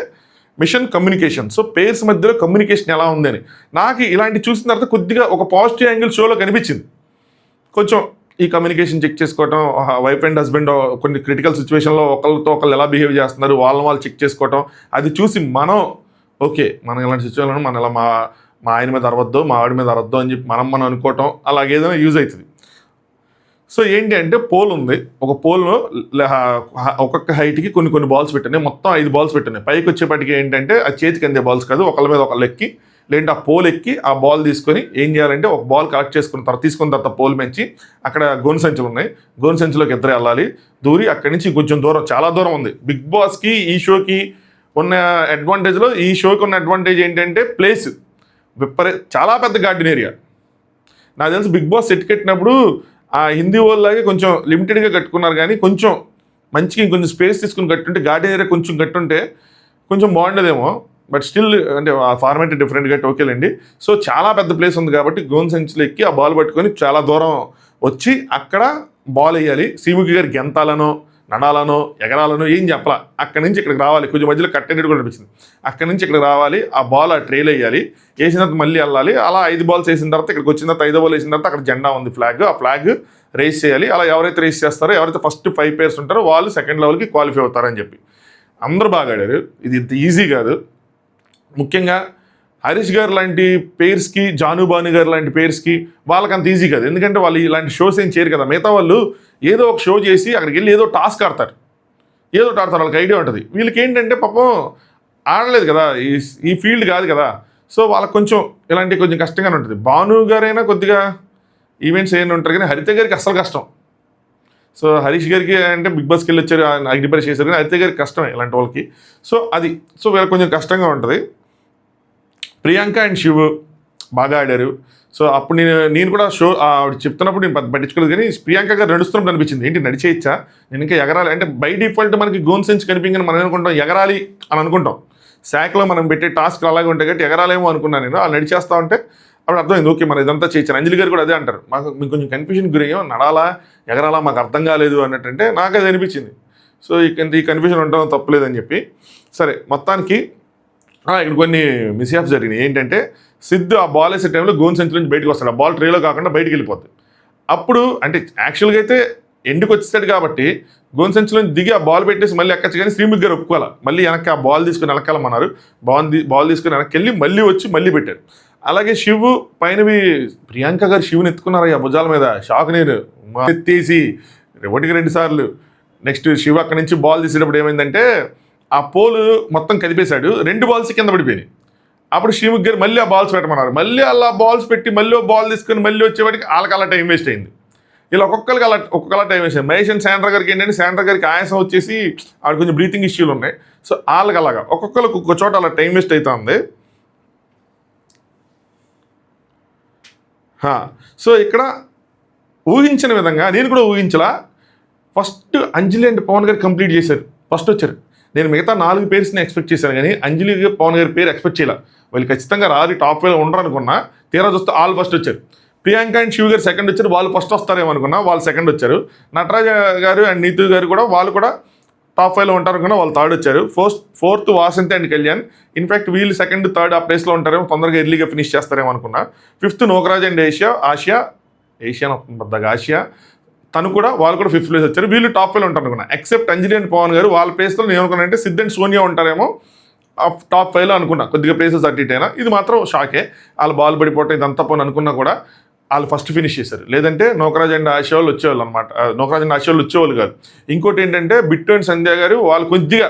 మిషన్ కమ్యూనికేషన్. సో పేర్స్ మధ్యలో కమ్యూనికేషన్ ఎలా ఉందని నాకు ఇలాంటి చూసిన తర్వాత కొద్దిగా ఒక పాజిటివ్ యాంగిల్ షోలో కనిపించింది. కొంచెం ఈ కమ్యూనికేషన్ చెక్ చేసుకోవటం, వైఫ్ అండ్ హస్బెండ్ కొన్ని క్రిటికల్ సిచ్యువేషన్లో ఒకళ్ళతో ఒకళ్ళు ఎలా బిహేవ్ చేస్తున్నారు వాళ్ళు చెక్ చేసుకోవటం, అది చూసి మనం ఓకే మనం ఇలాంటి సిచ్యువేషన్లో మనం ఇలా మా ఆయన మీద అరవద్దు, మా ఆవిడ మీద అరవద్దు అని చెప్పి మనం అనుకోవటం అలాగేదైనా యూజ్ అవుతుంది. సో ఏంటి అంటే పోల్ ఉంది. ఒక పోల్లో ఒక్కొక్క హైట్కి కొన్ని బాల్స్ పెట్టినాయి. మొత్తం 5 బాల్స్ పెట్టినాయి. పైకి వచ్చేప్పటికి ఏంటంటే ఆ చేతికి అందే బాల్స్ కాదు, ఒకళ్ళ మీద ఒకళ్ళు ఎక్కి లేదంటే ఆ పోల్ ఎక్కి ఆ బాల్ తీసుకొని ఏం చేయాలంటే ఒక బాల్ కలెక్ట్ తీసుకున్న తర్వాత పోల్ పెంచి అక్కడ గోను సంచులు ఉన్నాయి. గోను సంచులోకి ఇద్దరు వెళ్ళాలి. దూరి అక్కడి నుంచి కొంచెం దూరం, చాలా దూరం ఉంది. బిగ్ బాస్కి ఈ షోకి ఉన్న అడ్వాంటేజ్లో ఈ షోకి ఉన్న అడ్వాంటేజ్ ఏంటంటే ప్లేస్ చాలా పెద్ద గార్డెన్ ఏరియా. నాకు తెలిసి బిగ్ బాస్ సెట్ కట్టినప్పుడు ఆ హిందీ వాళ్ళలాగే కొంచెం లిమిటెడ్గా కట్టుకున్నారు, కానీ కొంచెం మంచిగా ఇంకొంచెం స్పేస్ తీసుకుని కట్టుంటే గార్డెన్ ఏరియా కొంచెం కట్టుంటే కొంచెం బాగుండేదేమో. బట్ స్టిల్ అంటే ఆ ఫార్మాట్ డిఫరెంట్గా ఓకేలేండి. సో చాలా పెద్ద ప్లేస్ ఉంది కాబట్టి గోన్ సంచులు ఎక్కి ఆ బాల్ పట్టుకొని చాలా దూరం వచ్చి అక్కడ బాల్ వేయాలి. శ్రీముఖి గారి గెంతాలనో నడాలనో ఎగరాలనో ఏం చెప్పాల, అక్కడి నుంచి ఇక్కడికి రావాలి. కొంచెం మధ్యలో కట్టెనట్టు కూడా అనిపించింది. అక్కడి నుంచి ఇక్కడికి రావాలి, ఆ బాల్ ఆ ట్రేలో వేయాలి, వేసిన తర్వాత మళ్ళీ వెళ్ళాలి. అలా 5 బాల్స్ వేసిన తర్వాత ఇక్కడికి వచ్చిన తర్వాత 5వ బాల్ వేసిన తర్వాత అక్కడ జెండా ఉంది, ఫ్లాగ్, ఆ ఫ్లాగ్ రేస్ చేయాలి. అలా ఎవరైతే రేస్ చేస్తారో, ఎవరైతే ఫస్ట్ 5 పేర్స్ ఉంటారో వాళ్ళు సెకండ్ లెవెల్కి క్వాలిఫై అవుతారని చెప్పి అందరూ బాగా ఆడారు. ఇది ఇంత ఈజీ కాదు. ముఖ్యంగా హరీష్ గారు లాంటి పేర్స్కి, జానుబాను గారు లాంటి పేర్స్కి వాళ్ళకి అంత ఈజీ కాదు. ఎందుకంటే వాళ్ళు ఇలాంటి షోస్ ఏం చేయరు కదా. మిగతా వాళ్ళు ఏదో ఒక షో చేసి అక్కడికి వెళ్ళి ఏదో టాస్క్ ఆడతారు, వాళ్ళకి ఐడియా ఉంటుంది. వీళ్ళకి ఏంటంటే పాపం ఆడలేదు కదా, ఈ ఫీల్డ్ కాదు కదా. సో వాళ్ళకి కొంచెం కొంచెం కష్టంగానే ఉంటుంది. భాను గారైనా కొద్దిగా ఈవెంట్స్ ఏమైనా ఉంటారు, కానీ హరిత గారికి అసలు కష్టం. సో హరీష్ గారికి అంటే బిగ్ బాస్కి వెళ్ళి వచ్చారు, అగ్నిపరీక్ష చేశారు, కానీ హరిత గారికి కష్టమే ఇలాంటి వాళ్ళకి. సో వీళ్ళకి కొంచెం కష్టంగా ఉంటుంది. ప్రియాంక అండ్ శివ్ బాగా ఆడారు. సో అప్పుడు నేను కూడా షో చెప్తున్నప్పుడు నేను పట్టించుకోలేదు, కానీ ప్రియాంక గారు నడుస్తున్నప్పుడు అనిపించింది ఏంటి నడిచేయచ్చా, నేను ఇంకా ఎగరాలి అంటే బై డిఫాల్ట్ మనకి గోన్ సెన్స్ కనిపించని మనం అనుకుంటాం ఎగరాలి అని అనుకుంటాం. శాఖలో మనం పెట్టే టాస్క్ అలాగే ఉంటాయి కాబట్టి ఎగరాలేమో అనుకున్నాను నేను. అలా నడిచేస్తా ఉంటే అప్పుడు అర్థమైంది ఓకే మనం ఇదంతా చేయొచ్చు. అంజలి గారు కూడా అదే అంటారు, మీకు కొంచెం కన్ఫ్యూజన్ గురయ్యాం, నడాలా ఎగరాలా మాకు అర్థం కాలేదు అన్నట్టంటే నాకు అది అనిపించింది. సో ఈ కన్ఫ్యూజన్ ఉండడం తప్పలేదని చెప్పి సరే మొత్తానికి ఇక్కడ కొన్ని మిస్యాప్స్ జరిగినాయి. ఏంటంటే సిద్ధు ఆ బాల్ వేసే టైంలో గోన్ సెంచరీ నుంచి బయటకు వస్తాడు, ఆ బాల్ ట్రేలో కాకుండా బయటికి వెళ్ళిపోతుంది. అప్పుడు అంటే యాక్చువల్గా అయితే ఎండుకు వచ్చేస్తాడు కాబట్టి గోన్ సెంచరీలో దిగి ఆ బాల్ పెట్టేసి మళ్ళీ ఎక్కచ్చు, కానీ శ్రీముఖి గారు ఒప్పుకోవాలి. మళ్ళీ వెనక్కి ఆ బాల్ తీసుకుని వెనకాలమన్నారు. బాల్ తీసుకుని వెనక్కి వెళ్ళి మళ్ళీ వచ్చి మళ్ళీ పెట్టారు. అలాగే శివ్ పైనవి ప్రియాంక గారు శివుని ఎత్తుకున్నారు ఆ భుజాల మీద, షాక్ నేను ఎత్తేసి 1-2 సార్లు. నెక్స్ట్ శివ్ అక్కడి నుంచి బాల్ తీసేటప్పుడు ఏమైందంటే ఆ పోలు మొత్తం కదిపేశాడు, 2 బాల్స్ కింద పడిపోయినాయి. అప్పుడు శ్రీముఖి గారు మళ్ళీ ఆ బాల్స్ పెట్టమన్నారు. మళ్ళీ అలా బాల్స్ పెట్టి మళ్ళీ బాల్ తీసుకొని మళ్ళీ వచ్చేవాడికి వాళ్ళకి అలా టైం వేస్ట్ అయింది. ఇలా ఒక్కొక్కలా టైం వేస్ట్ అయింది. మహేష్ అండ్ శాండ్రా గారికి ఏంటంటే శాండ్రా గారికి ఆయాసం వచ్చేసి ఆవిడ కొంచెం బ్రీతింగ్ ఇష్యూలు ఉన్నాయి. సో వాళ్ళకి అలాగా ఒక్కొక్క చోట అలా టైం వేస్ట్ అవుతుంది. సో ఇక్కడ ఊహించిన విధంగా నేను కూడా ఊహించలా. ఫస్ట్ అంజలి అండ్ పవన్ గారు కంప్లీట్ చేశారు, ఫస్ట్ వచ్చారు. నేను మిగతా 4 పేర్స్ని ఎక్స్పెక్ట్ చేశాను, కానీ అంజలి పవన్ గారి పేరు ఎక్స్పెక్ట్ చేయాల. వాళ్ళు ఖచ్చితంగా రాదు టాప్ 5 ఉండరు అనుకున్నా. తీరా చూస్తే వాళ్ళు ఫస్ట్ వచ్చారు. ప్రియాంక అండ్ శివ్ గారు సెకండ్ వచ్చారు, వాళ్ళు ఫస్ట్ వస్తారేమో అనుకున్నా, వాళ్ళు సెకండ్ వచ్చారు. నటరాజ గారు అండ్ నీతు గారు కూడా వాళ్ళు కూడా టాప్ 5లో ఉంటారు అనుకున్నా, వాళ్ళు థర్డ్ వచ్చారు. Fourth Vasanthi and Kalyan. In fact వీళ్ళు సెకండ్ థర్డ్ ఆ ప్లేస్లో ఉంటారేమో, తొందరగా ఎర్లీగా ఫినిష్ చేస్తారేమో అనుకున్నా. 5th నోకరాజ్ అండ్ ఆసియా తను కూడా వాళ్ళు కూడా 5th ప్లేస్ వచ్చారు. వీళ్ళు టాప్ 5లో ఉంటారు అనుకున్నా. ఎక్సెప్ట్ అంజలి అండ్ పవన్ గారు వాళ్ళ ప్లేస్లో నేను అనుకున్నానంటే సిద్ధ్ అండ్ సోనియా ఉంటారేమో టాప్ 5లో అనుకున్నా. కొద్దిగా ప్లేసెస్ అటు ఇటు అయినా ఇది మాత్రం షాకే. వాళ్ళు బాల్ పడిపోవటం ఇదంతా పోని అనుకున్నా కూడా వాళ్ళు ఫస్ట్ ఫినిష్ చేశారు. లేదంటే నోకరాజ్ అండ్ ఆసియా వాళ్ళు వచ్చేవాళ్ళు అనమాట. నోకరాజ్ అండ్ ఆసియా వాళ్ళు వచ్చేవాళ్ళు కాదు. ఇంకోటి ఏంటంటే బిట్టు అండ్ సంధ్య గారు వాళ్ళు కొద్దిగా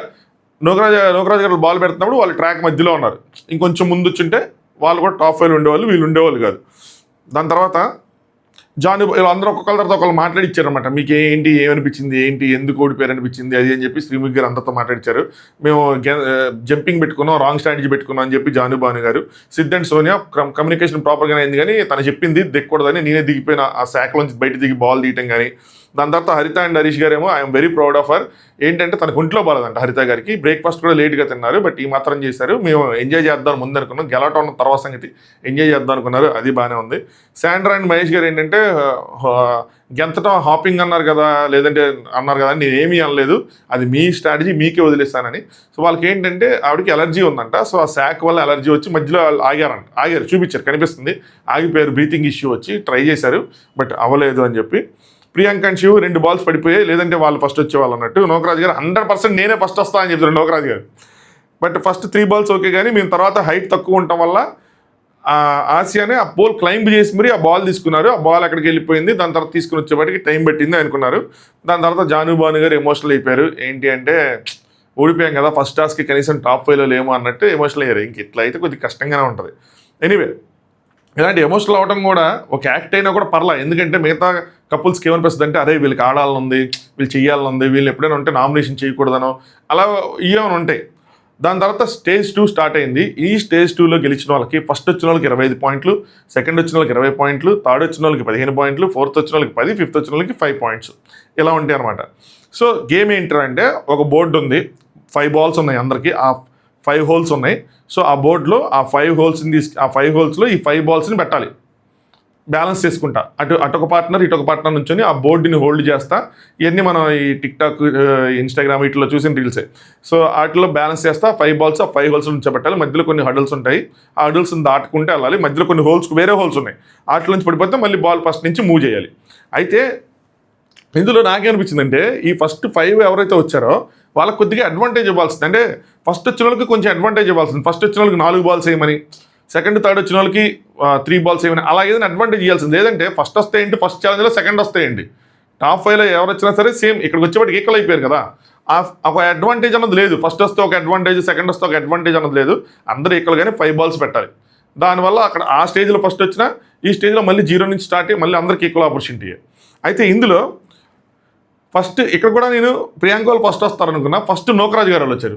నోకరాజ్ గారు బాల్ పెడుతున్నప్పుడు వాళ్ళు ట్రాక్ మధ్యలో ఉన్నారు. ఇంకొంచెం ముందు వచ్చుంటే వాళ్ళు కూడా టాప్ 5లో ఉండేవాళ్ళు, వీళ్ళు ఉండేవాళ్ళు కాదు. దాని తర్వాత వీళ్ళందరూ ఒక్కొక్కరి తర్వాత ఒకళ్ళు మాట్లాడిచ్చారనమాట. మీకు ఏంటి ఏమనిపించింది, ఏంటి ఎందుకు ఓడిపోయారు అనిపించింది అది అని చెప్పి శ్రీముఖి గారు అందరితో మాట్లాడిచ్చారు. మేము జంపింగ్ పెట్టుకున్నాం, రాంగ్ స్ట్రాటజీ పెట్టుకున్నాం అని చెప్పి భాను గారు. సిద్ధ్ అండ్ సోనియా కమ్యూనికేషన్ ప్రాపర్గానే అయింది, కానీ తను చెప్పింది దిక్కకూడదని నేనే దిగిపోయిన ఆ శాఖలోంచి బయట దిగి బాల్ తీయటం కానీ. దాని తర్వాత హరిత అండ్ హరీష్ గారేమో I'm very proud of her. ఏంటంటే తనకు ఒంట్లో బాలేదంట హరిత గారికి, బ్రేక్ఫాస్ట్ కూడా లేట్గా తిన్నారు, బట్ ఈ మాత్రం చేశారు. మేము ఎంజాయ్ చేద్దాం ముందు అనుకున్నాం, గెలవటం ఉన్న తర్వాత సంగతి ఎంజాయ్ చేద్దాం అనుకున్నారు, అది బాగానే ఉంది. శాండ్రా అండ్ మహేష్ గారు ఏంటంటే గెంతటం హాపింగ్ అన్నారు కదా, లేదంటే అన్నారు కదా, నేను ఏమీ అనలేదు, అది మీ స్ట్రాటజీ మీకే వదిలేస్తానని. సో వాళ్ళకి ఏంటంటే ఆవిడకి ఎలర్జీ ఉందంట, సో ఆ శాక్ వల్ల ఎలర్జీ వచ్చి మధ్యలో ఆగారు, చూపించారు, కనిపిస్తుంది, ఆగిపోయారు, బ్రీతింగ్ ఇష్యూ వచ్చి ట్రై చేశారు బట్ అవ్వలేదు అని చెప్పి. ప్రియాంక అండ్ శివ్ 2 balls పడిపోయాయి, లేదంటే వాళ్ళు ఫస్ట్ వచ్చేవాళ్ళు అన్నట్టు. నోకరాజు గారు 100% నేనే ఫస్ట్ వస్తా అని చెప్తారు నోకరాజు గారు. బట్ ఫస్ట్ 3 balls ఓకే, కానీ మేము తర్వాత హైట్ తక్కువ ఉండటం వల్ల ఆసియానే ఆ పోల్ క్లైంబ్ చేసి మరి ఆ బాల్ తీసుకున్నారు. ఆ బాల్ అక్కడికి వెళ్ళిపోయింది, దాని తర్వాత తీసుకుని వచ్చేప్పటికి టైం పెట్టింది అనుకున్నారు. దాని తర్వాత భాను గారు ఎమోషనల్ అయిపోయారు. ఏంటి అంటే ఓడిపోయాం కదా, ఫస్ట్ టాస్కి కనీసం టాప్ 5లో లేమో అన్నట్టు ఎమోషనల్ అయ్యారు. ఇంక ఇట్లా అయితే కొద్దిగా కష్టంగానే ఉంటుంది. ఎనీవే, ఇలాంటి ఎమోషనల్ అవ్వడం కూడా ఒక యాక్ట్ అయినా కూడా పర్లా, ఎందుకంటే మిగతా కపుల్స్కి ఏమనిపిస్తుంది అంటే అరే వీళ్ళకి ఆడాలని ఉంది, వీళ్ళు చేయాలని ఉంది, వీళ్ళు ఎప్పుడైనా ఉంటే నామినేషన్ చేయకూడదనో అలా ఇవేమైనా ఉంటాయి. దాని తర్వాత స్టేజ్ 2 స్టార్ట్ అయింది. ఈ స్టేజ్ 2లో గెలిచిన వాళ్ళకి ఫస్ట్ వచ్చిన వాళ్ళకి 25 పాయింట్లు, సెకండ్ వచ్చిన వాళ్ళకి 20 పాయింట్లు, థర్డ్ వచ్చిన వాళ్ళకి 15 పాయింట్లు, ఫోర్త్ వచ్చిన వాళ్ళకి 10, ఫిఫ్త్ వచ్చిన వాళ్ళకి 5 points ఇలా ఉంటాయి అనమాట. సో గేమ్ ఏంటంటే ఒక బోర్డు ఉంది, 5 balls ఉన్నాయి, అందరికీ ఆ 5 holes ఉన్నాయి. సో ఆ బోర్డులో ఆ 5 holesని ఆ 5 holesలో ఈ 5 ballsని పెట్టాలి, బ్యాలెన్స్ చేసుకుంటా. అటొక పార్ట్నర్ ఇటొక పార్ట్నర్ నుంచొని ఆ బోర్డుని హోల్డ్ చేస్తా. ఇవన్నీ మనం ఈ టిక్టాక్, ఇన్స్టాగ్రామ్ వీటిలో చూసిన రీల్సే. సో వాటిలో బ్యాలెన్స్ చేస్తా 5 balls ఆ 5 holes నుంచి పెట్టాలి. మధ్యలో కొన్ని హడల్స్ ఉంటాయి, ఆ హడల్స్ని దాటుకుంటే వెళ్ళాలి. మధ్యలో కొన్ని వేరే హోల్స్ ఉన్నాయి, వాటి నుంచి పడిపోతే మళ్ళీ బాల్ ఫస్ట్ నుంచి మూవ్ చేయాలి. అయితే ఇందులో నాకేమనిపించిందంటే ఈ ఫస్ట్ 5 ఎవరైతే వచ్చారో వాళ్ళకి కొద్దిగా అడ్వాంటేజ్ ఇవ్వాల్సింది. అంటే ఫస్ట్ వచ్చిన వాళ్ళకి కొంచెం అడ్వాంటేజ్ ఇవ్వాల్సింది. ఫస్ట్ వచ్చిన వాళ్ళకి 4 balls వేయమని, సెకండ్ థర్డ్ వచ్చిన వాళ్ళకి 3 balls వేయమని, అలా ఏదైనా అడ్వాంటేజ్ ఇవ్వాల్సింది. లేదంటే ఫస్ట్ వస్తే ఏంటి, ఫస్ట్ ఛాలెంజ్లో సెకండ్ వస్తే ఏంటి, టాప్ 5లో ఎవరు వచ్చినా సరే సేమ్ ఇక్కడికి వచ్చేవాటికి ఈక్వల్ అయిపోయారు కదా. ఒక అడ్వాంటేజ్ అన్నది లేదు, ఫస్ట్ వస్తే ఒక అడ్వాంటేజ్, సెకండ్ వస్తే ఒక అడ్వాంటేజ్ అన్నది లేదు, అందరూ ఈక్వల్గానే 5 balls పెట్టాలి. దానివల్ల అక్కడ ఆ స్టేజ్లో ఫస్ట్ వచ్చినా ఈ స్టేజ్లో మళ్ళీ 0 నుంచి స్టార్ట్ అయ్యి మళ్ళీ అందరికీ ఈక్వల్ ఆపర్చునిటీ. అయితే ఇందులో ఫస్ట్ ఇక్కడ కూడా నేను ప్రియాంక వాళ్ళు ఫస్ట్ వస్తారనుకున్నా, ఫస్ట్ నోకరాజు గారు వాళ్ళు వచ్చారు.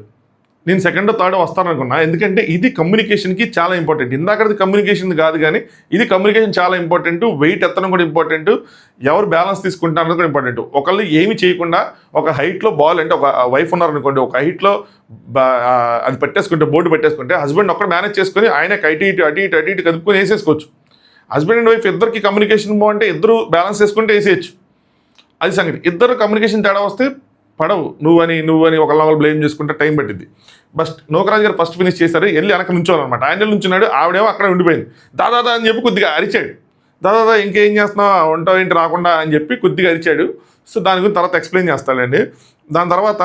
నేను సెకండ్ థర్డ్ వస్తారనుకున్నా, ఎందుకంటే ఇది కమ్యూనికేషన్కి చాలా ఇంపార్టెంట్. ఇందాకది కమ్యూనికేషన్ కాదు కానీ ఇది కమ్యూనికేషన్ చాలా ఇంపార్టెంట్. వెయిట్ ఎత్తడం కూడా ఇంపార్టెంట్, ఎవరు బ్యాలెన్స్ తీసుకుంటారన్నది కూడా ఇంపార్టెంట్. ఒకళ్ళు ఏమి చేయకుండా ఒక హైట్లో బాల్, అంటే ఒక వైఫ్ ఉన్నారనుకోండి, ఒక హైట్లో అది పెట్టేసుకుంటే, బోర్డు పెట్టేసుకుంటే హస్బెండ్ ఒక్కడ మేనేజ్ చేసుకొని ఆయన అటు ఇటు కదుపుకొని వేసేసుకోవచ్చు. హస్బెండ్ అండ్ వైఫ్ ఇద్దరికి కమ్యూనికేషన్ బాగుంటే ఇద్దరు బ్యాలెన్స్ చేసుకుంటే వేసేయచ్చు, అది సంగతి. ఇద్దరు కమ్యూనికేషన్ తేడా వస్తే పడవు, నువ్వని ఒకళ్ళ బ్లేమ్ చేసుకుంటే టైం పట్టింది. బస్ట్ నోకరాజు గారు ఫస్ట్ ఫినిష్ చేశారు, వెళ్ళి వెనక నుంచోవాలన్నమాట. ఆయన నుంచున్నాడు, ఆవిడేమో అక్కడ ఉండిపోయింది. దాదా అని చెప్పి కొద్దిగా అరిచాడు, దాదా ఇంకేం చేస్తున్నావు, ఉంటావు ఏంటి రాకుండా అని చెప్పి కొద్దిగా అరిచాడు. సో దాని గురించి తర్వాత ఎక్స్ప్లెయిన్ చేస్తానండి. దాని తర్వాత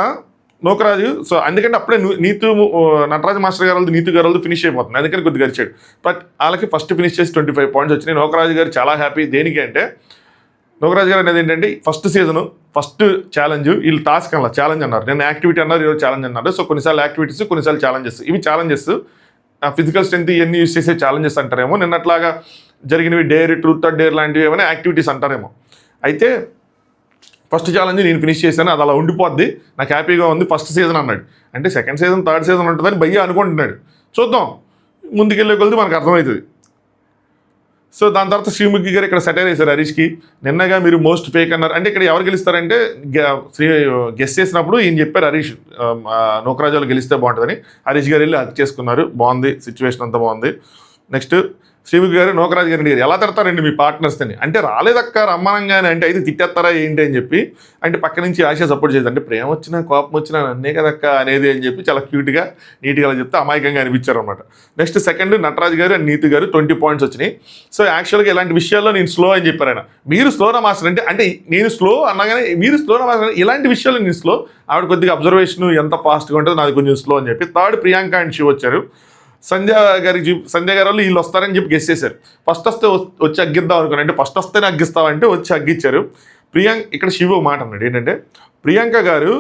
నోకరాజు, సో అందుకంటే అప్పుడే నటరాజు మాస్టర్ గారు నీతు గారు ఫినిష్ అయిపోతుంది, అందుకని కొద్దిగా అరిచాడు. బట్ వాళ్ళకి ఫస్ట్ ఫినిష్ చేసి 25 points వచ్చినాయి. నోకరాజు గారు చాలా హ్యాపీ. దేనికి అంటే నోకరాజు గారు అనేది ఏంటంటే ఫస్ట్ సీజను ఫస్ట్ ఛాలెంజ్, వీళ్ళు టాస్క్ అలా ఛాలెంజ్ అన్నారు, నేను యాక్టివిటీ అన్నారు, ఈరోజు ఛాలెంజ్ అన్నారు. సో కొన్నిసార్లు యాక్టివిటీస్, కొన్నిసార్లు ఛాలెంజెస్. ఇవి ఛాలెంజెస్ ఫిజికల్ స్ట్రెంత్ ఇవన్నీ యూస్ చేసే ఛాలెంజెస్ అంటారేమో. నిన్నట్లాగా జరిగినవి డేర్, ట్రూత్ ఆర్ డేర్ లాంటివి ఏమైనా యాక్టివిటీస్ అంటారేమో. అయితే ఫస్ట్ ఛాలెంజ్ నేను ఫినిష్ చేశాను, అది అలా ఉండిపోద్ది, నాకు హ్యాపీగా ఉంది, ఫస్ట్ సీజన్ అన్నాడు. అంటే సెకండ్ సీజన్, థర్డ్ సీజన్ ఉంటుందని భయ్య అనుకుంటున్నాడు. చూద్దాం, ముందుకెళ్ళే కొద్ది మనకు అర్థమవుతుంది. సో దాని తర్వాత శ్రీముఖి గారు ఇక్కడ సెటైర్ వేశారు హరీష్కి. నిన్నగా మీరు మోస్ట్ ఫేక్ అన్నారు, అంటే ఇక్కడ ఎవరు గెలుస్తారంటే గెస్ట్ చేసినప్పుడు ఈయన చెప్పారు హరీష్ నోకరాజు వాళ్ళు గెలిస్తే బాగుంటుందని. హరీష్ గారు వెళ్ళి హక్ చేసుకున్నారు, బాగుంది, సిచ్యువేషన్ అంతా బాగుంది. నెక్స్ట్ శ్రీముఖి గారు నోకరాజు గారిని ఎలా తిడతారండి మీ పార్ట్నర్స్ అని, అంటే రాలేదక్క రమ్మనంగానే, అంటే అయితే తిట్టేస్తారా ఏంటి అని చెప్పి. అంటే పక్క నుంచి ఆశ సపోర్ట్ చేసి, అంటే ప్రేమ వచ్చినా కోపం వచ్చినా నన్నే కదక్క అనేది అని చెప్పి చాలా క్యూట్గా నీట్గా చెప్తే అమాయకంగా అనిపించారు అనమాట. నెక్స్ట్ సెకండ్ నటరాజు గారు అండ్ నీతు గారు 20 points వచ్చినాయి. సో యాక్చువల్గా ఇలాంటి విషయాల్లో నేను స్లో అని చెప్పారు ఆయన. మీరు స్లోనా మాస్టర్ అంటే నేను స్లో అన్నగానే మీరు స్లోనా మాస్టర్, ఇలాంటి విషయాల్లో నేను స్లో. ఆవిడ కొద్దిగా అబ్జర్వేషన్ ఎంత ఫాస్ట్గా ఉంటుందో నాది కొంచెం స్లో అని చెప్పి. థర్డ్ ప్రియాంక అండ్ శివ్ వచ్చారు. సంధ్య గారి వాళ్ళు వీళ్ళు వస్తారని చెప్పి గెస్ చేశారు. ఫస్ట్ వస్తే వచ్చి అగ్గిద్దాం అనుకున్నాను, అంటే ఫస్ట్ వస్తేనే అగ్గిస్తామంటే వచ్చి అగ్గిచ్చారు. ఇక్కడ శివ మాట అన్నాడు ఏంటంటే, ప్రియాంక గారు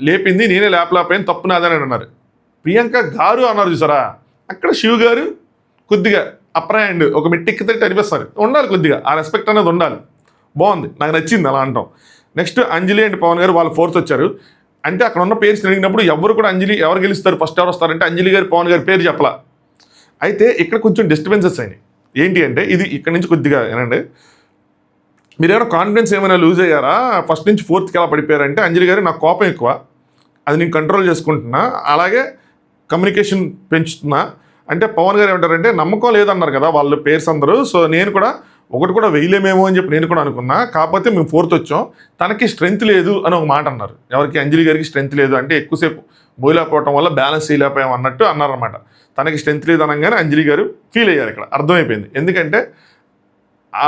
లేపింది నేనే లేపలేకపోయాను, తప్పు నాదని అన్నారు. ప్రియాంక గారు అన్నారు చూసారా, అక్కడ శివ గారు కొద్దిగా అప్పర్ హ్యాండ్ ఒక మెట్టెక్కితే అనిపిస్తారు, ఉండాలి కొద్దిగా ఆ రెస్పెక్ట్ అనేది ఉండాలి. బాగుంది, నాకు నచ్చింది అలా అంటాం. నెక్స్ట్ అంజలి అండ్ పవన్ గారు వాళ్ళు 4th వచ్చారు. అంటే అక్కడ ఉన్న పేర్స్ అడిగినప్పుడు ఎవరు కూడా అంజలి ఎవరు గెలుస్తారు ఫస్ట్ ఎవరు వస్తారంటే అంజలి గారు పవన్ గారి పేరు చెప్పలా. అయితే ఇక్కడ కొంచెం డిస్టర్బెన్సెస్ అయినాయి. ఏంటి అంటే ఇది ఇక్కడ నుంచి కొద్దిగా ఏనండి, మీరు ఏమైనా కాన్ఫిడెన్స్ ఏమైనా లూజ్ అయ్యారా ఫస్ట్ నుంచి 4th ఎలా పడిపోయారంటే అంజలి గారు నాకు కోపం ఎక్కువ, అది నేను కంట్రోల్ చేసుకుంటున్నా, అలాగే కమ్యూనికేషన్ పెంచుతున్నా. అంటే పవన్ గారు ఏమంటారంటే నమ్మకం లేదన్నారు కదా వాళ్ళు పేర్స్ అందరూ, సో నేను కూడా ఒకటి కూడా వేయలేమేమో అని చెప్పి నేను కూడా అనుకున్నా, కాకపోతే మేము 4th వచ్చాం, తనకి స్ట్రెంత్ లేదు అని ఒక మాట అన్నారు. ఎవరికి? అంజలి గారికి స్ట్రెంత్ లేదు అంటే ఎక్కువసేపు మోయలేకపోవటం వల్ల బ్యాలెన్స్ చేయలేకపోయాం అన్నట్టు అన్నారనమాట. తనకి స్ట్రెంత్ లేదు అనగానే అంజలి గారు ఫీల్ అయ్యారు. ఇక్కడ అర్థమైపోయింది, ఎందుకంటే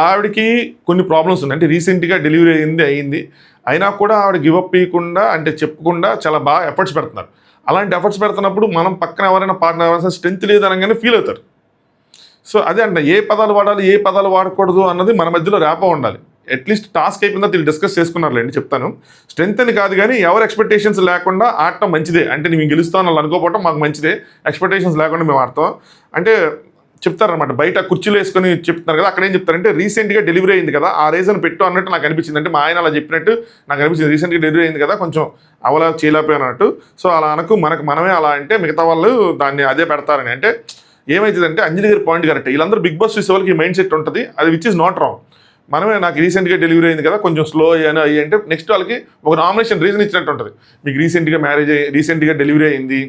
ఆవిడకి కొన్ని ప్రాబ్లమ్స్ ఉన్నాయి. అంటే రీసెంట్గా డెలివరీ అయింది అయినా కూడా ఆవిడ గివప్ ఇవ్వకుండా అంటే చెప్పకుండా చాలా బాగా ఎఫర్ట్స్ పెడుతున్నారు. అలాంటి ఎఫర్ట్స్ పెడుతున్నప్పుడు మనం పక్కన ఎవరైనా పార్ట్నర్ ఎవరైనా స్ట్రెంత్ లేదు అనగానే ఫీల్ అవుతారు. సో అదే అంట, ఏ పదాలు వాడాలి ఏ పదాలు వాడకూడదు అన్నది మన మధ్యలో ర్యాపో ఉండాలి. అట్లీస్ట్ టాస్క్ అయిపోయిందా వీళ్ళు డిస్కస్ చేసుకున్నారులేండి, చెప్తాను. స్ట్రెంత్ అని కాదు కానీ ఎవరు ఎక్స్పెక్టేషన్స్ లేకుండా ఆడటం మంచిదే. అంటే మేము గెలుస్తాం వాళ్ళు అనుకోవటం మాకు మంచిదే, ఎక్స్పెక్టేషన్స్ లేకుండా మేము ఆడతాం అంటే చెప్తారనమాట. బయట కుర్చీలు వేసుకొని చెప్తున్నారు కదా, అక్కడ ఏం చెప్తారంటే రీసెంట్గా డెలివరీ అయింది కదా ఆ రీజన్ పెట్టు అన్నట్టు నాకు అనిపించింది. అంటే మా ఆయన అలా చెప్పినట్టు నాకు అనిపించింది, రీసెంట్గా డెలివరీ అయింది కదా కొంచెం అవలా చేయలేకపోయినట్టు. సో అలా అనకు, మనమే అలా అంటే మిగతా వాళ్ళు దాన్ని అదే పెడతారని. అంటే ఏమవుతుందంటే అంజలి గారి పాయింట్ కరెక్ట్, వీళ్ళందరూ బిగ్ బాస్ చూసే వాళ్ళకి మైండ్ సెట్ ఉంటుంది, అది విచ్ ఇస్ నాట్ రాంగ్. మనమే నాకు రీసెంట్గా డెలివరీ అయింది కదా కొంచెం స్లో అయ్యాను అయ్యి అంటే నెక్స్ట్ వాళ్ళకి ఒక నామినేషన్ రీజన్ ఇచ్చినట్టు ఉంటుంది. మీకు రీసెంట్గా డెలివరీ అయింది,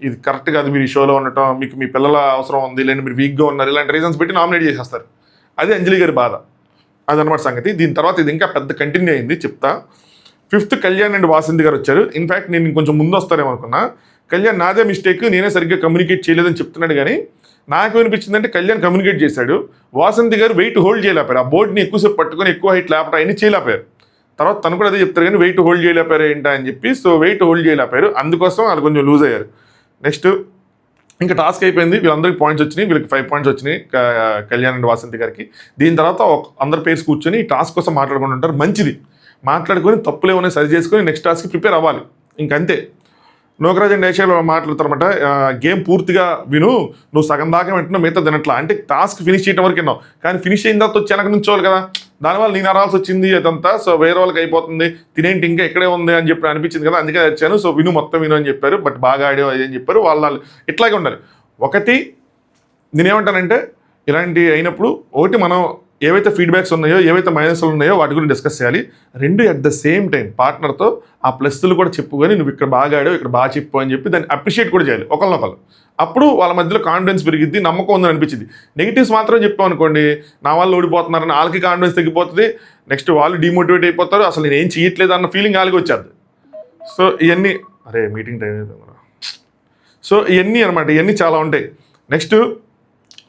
ఇది కరెక్ట్ కాదు, మీరు ఈ షోలో ఉండటం, మీకు మీ పిల్లల అవసరం ఉంది, లేదంటే మీరు వీక్గా ఉన్నారు, ఇలాంటి రీజన్స్ పెట్టి నామినేట్ చేసేస్తారు. అది అంజలి గారి బాధ, అదనమాట సంగతి. దీని తర్వాత ఇది ఇంకా పెద్ద కంటిన్యూ అయింది, చెప్తా. 5th కళ్యాణ్ అండ్ వాసంతి గారు వచ్చారు. ఇన్ఫ్యాక్ట్ నేను కొంచెం ముందు వస్తారేమో అనుకున్నా. కళ్యాణ్ నాదే మిస్టేక్, నేనే సరిగ్గా కమ్యూనికేట్ చేయలేదని చెప్తున్నాడు, కానీ నాకు అనిపించిందంటే కళ్యాణ్ కమ్యూనికేట్ చేశాడు, వాసంతి గారు వెయిట్ హోల్డ్ చేయలేపారు, ఆ బోర్డుని ఎక్కువసేపు పట్టుకొని ఎక్కువ హైట్ లేపటం అన్ని చేయలేపారు. తర్వాత తను కూడా అదే చెప్తారు కానీ వెయిట్ హోల్డ్ చేయలేపారు ఏంటా అని చెప్పి. సో వెయిట్ హోల్డ్ చేయలేపారు, అందుకోసం వాళ్ళు కొంచెం లూజ్ అయ్యారు. నెక్స్ట్ ఇంకా టాస్క్ అయిపోయింది, వీళ్ళందరికీ పాయింట్స్ వచ్చినాయి, వీళ్ళకి 5 పాయింట్స్ వచ్చినాయి కళ్యాణ్ అండ్ వాసంతి గారికి. దీని తర్వాత అందరి పేర్స్ కూర్చొని ఈ టాస్క్ కోసం మాట్లాడుకుంటూ ఉంటారు. మంచిది, మాట్లాడుకొని తప్పులు ఏమైనా సరి చేసుకొని నెక్స్ట్ టాస్క్కి ప్రిపేర్ అవ్వాలి, ఇంకంతే. నోకరాజ్ అండ్ ఏషియాలో మాట్లాడతారన్నమాట, గేమ్ పూర్తిగా విను, నువ్వు సగం దాకా వింటున్నావు మిగతా తినట్లా. అంటే టాస్క్ ఫినిష్ చేయడం వరకు విన్నావు, కానీ ఫినిష్ అయిన తర్వాత వచ్చి వెనక నుంచోవాలి కదా, దానివల్ల నేను అరాల్సి వచ్చింది అదంతా. సో వేరే వాళ్ళకి అయిపోతుంది, తినేంటి ఇంకా ఎక్కడే ఉంది అని చెప్పి అనిపించింది కదా, అందుకే వచ్చాను. సో విను, మొత్తం విను అని చెప్పారు, బట్ బాగా ఆడే అని చెప్పారు. వాళ్ళు ఇట్లాగే ఉండాలి. ఒకటి నేనేమంటానంటే ఇలాంటి అయినప్పుడు ఒకటి మనం ఏవైతే ఫీడ్బ్యాక్స్ ఉన్నాయో ఏవైతే మైనస్లు ఉన్నాయో వాటి గురించి డిస్కస్ చేయాలి. 2 అట్ ద సేమ్ టైం పార్ట్నర్తో ఆ ప్లస్లు కూడా చెప్పుకొని నువ్వు ఇక్కడ బాగా ఆడావు ఇక్కడ బాగా చెప్పు అని చెప్పి దాన్ని అప్రిషియేట్ కూడా చేయాలి ఒకళ్ళనొకళ్ళు. అప్పుడు వాళ్ళ మధ్యలో కాన్ఫిడెన్స్ పెరిగిద్ది, నమ్మకం ఉందని అనిపించింది. నెగిటివ్స్ మాత్రం చెప్పాం అనుకోండి, నా వాళ్ళు ఓడిపోతున్నారని వాళ్ళకి కాన్ఫిడెన్స్ తగ్గిపోతుంది, నెక్స్ట్ వాళ్ళు డిమోటివేట్ అయిపోతారు, అసలు నేను ఏం చేయట్లేదు అన్న ఫీలింగ్ వాళ్ళకి వచ్చేది. సో ఇవన్నీ మీటింగ్ టైం అయిపోయింది. సో ఇవన్నీ అనమాట, ఇవన్నీ చాలా ఉంటాయి. నెక్స్ట్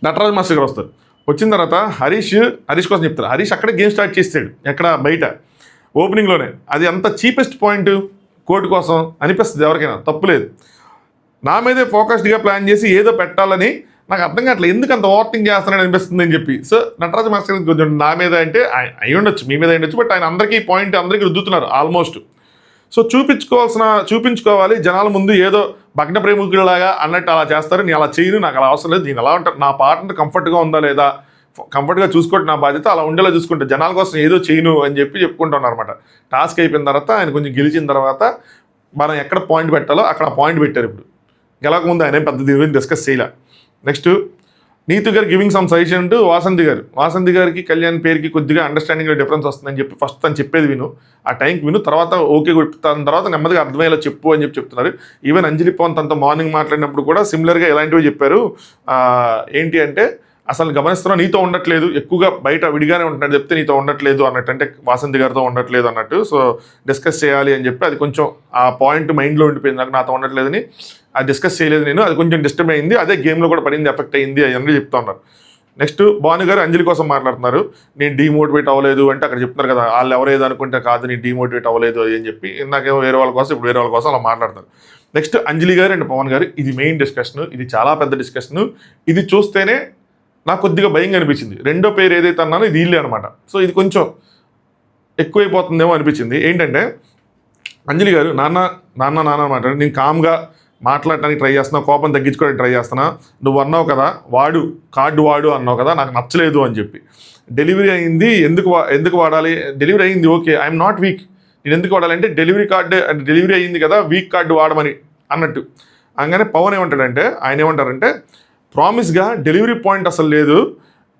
నటరాజ్ మాస్టర్ గారు వస్తారు. వచ్చిన తర్వాత హరీష్ కోసం చెప్తారు. హరీష్ అక్కడే గేమ్ స్టార్ట్ చేస్తాడు, ఎక్కడ బయట ఓపెనింగ్లోనే. అది అంత చీపెస్ట్ పాయింట్ కోర్టు కోసం అనిపిస్తుంది ఎవరికైనా, తప్పులేదు. నా మీదే ఫోకస్డ్గా ప్లాన్ చేసి ఏదో పెట్టాలని నాకు అర్థం కావట్లేదు, ఎందుకు అంత ఓవర్థింక్ చేస్తానని అనిపిస్తుంది అని చెప్పి. సో నటరాజ్ మాస్టర్ కొంచెం నా మీద అంటే అయి ఉండొచ్చు, మీ మీద ఉండొచ్చు, బట్ ఆయన అందరికీ పాయింట్ అందరికీ రుద్దుతున్నారు ఆల్మోస్ట్. సో చూపించుకోవాలి జనాల ముందు, ఏదో భగ్న ప్రేమికుడిలాగా అన్నట్టు అలా చేస్తారు. నేను అలా చేయను, నాకు అలా అవసరం లేదు, నేను అలా ఉంటాను, నా పార్ట్నర్ కంఫర్ట్గా ఉందా లేదా, కంఫర్ట్గా చూసుకోవడం నా బాధ్యత, అలా ఉండేలా చూసుకుంటే జనాల కోసం ఏదో చేయను అని చెప్పి చెప్పుకుంటున్నాను అనమాట. టాస్క్ అయిపోయిన తర్వాత ఆయన కొంచెం గెలిచిన తర్వాత మనం ఎక్కడ పాయింట్ పెట్టాలో అక్కడ పాయింట్ పెట్టారు. ఇప్పుడు గెలవకముందు ఆయన పెద్ద దీని గురించి డిస్కస్ చేయలే. నెక్స్ట్ నీతు గారు giving some suggestion to Vasanthi గారికి కళ్యాణ్ పేరుకి కొద్దిగా అండర్స్టాండింగ్లో డిఫరెన్స్ వస్తుందని చెప్పి ఫస్ట్ తను చెప్పేది విను, ఆ టైంకి విను, తర్వాత ఓకే కొడుతాను, తర్వాత నెమ్మదిగా అర్థమయ్యేలా చెప్పు అని చెప్పి చెప్తున్నారు. ఈవెన్ అంజలి పవన్ తనతో మార్నింగ్ మాట్లాడినప్పుడు కూడా సిమిలర్గా ఇలాంటివి చెప్పారు. ఏంటి అంటే అసలు గమనిస్తున్నా నీతో ఉండట్లేదు, ఎక్కువగా బయట విడిగానే ఉంటున్నాడు చెప్తే నీతో ఉండట్లేదు అన్నట్టు, అంటే వాసంతి గారితో ఉండట్లేదు అన్నట్టు. సో డిస్కస్ చేయాలి అని చెప్పి అది కొంచెం ఆ పాయింట్ మైండ్లో ఉండిపోయింది, నాకు నాతో ఉండట్లేదని అది డిస్కస్ చేయలేదు నేను, అది కొంచెం డిస్టర్బ్ అయింది, అదే గేమ్లో కూడా పడింది, ఎఫెక్ట్ అయింది అని చెప్తా ఉన్నారు. నెక్స్ట్ భాను గారు అంజలి కోసం మాట్లాడుతున్నారు. నేను డీమోటివేట్ అవ్వలేదు అంటే అక్కడ చెప్తున్నారు కదా, వాళ్ళు ఎవరేదో అనుకుంటే కాదు నేను డీమోటివేట్ అవ్వలేదు అని చెప్పి, ఇందాకేమో వేరే వాళ్ళ కోసం ఇప్పుడు వేరే వాళ్ళ కోసం అలా మాట్లాడతారు. నెక్స్ట్ అంజలి గారు అండ్ పవన్ గారు, ఇది మెయిన్ డిస్కషన్, ఇది చాలా పెద్ద డిస్కషన్. ఇది చూస్తేనే నాకు కొద్దిగా భయంగా అనిపించింది. రెండో పేరు ఏదైతే అన్నానో ఇది వీళ్ళే అనమాట. సో ఇది కొంచెం ఎక్కువైపోతుందేమో అనిపించింది. ఏంటంటే అంజలి గారు నాన్న నాన్న నాన్న మాట్లాడి నేను కామ్గా మాట్లాడటానికి ట్రై చేస్తున్నావు, కోపం తగ్గించుకోవడానికి ట్రై చేస్తున్నా. నువ్వు అన్నావు కదా కార్డు వాడు అన్నావు కదా, నాకు నచ్చలేదు అని చెప్పి. డెలివరీ అయింది, ఎందుకు వాడాలి? డెలివరీ అయింది, ఓకే, ఐఎమ్ నాట్ వీక్. నేను ఎందుకు వాడాలంటే డెలివరీ అయింది కదా, వీక్ కార్డు వాడమని అన్నట్టు. అనగానే పవన్ ఏమంటారంటే ప్రామిస్గా డెలివరీ పాయింట్ అసలు లేదు,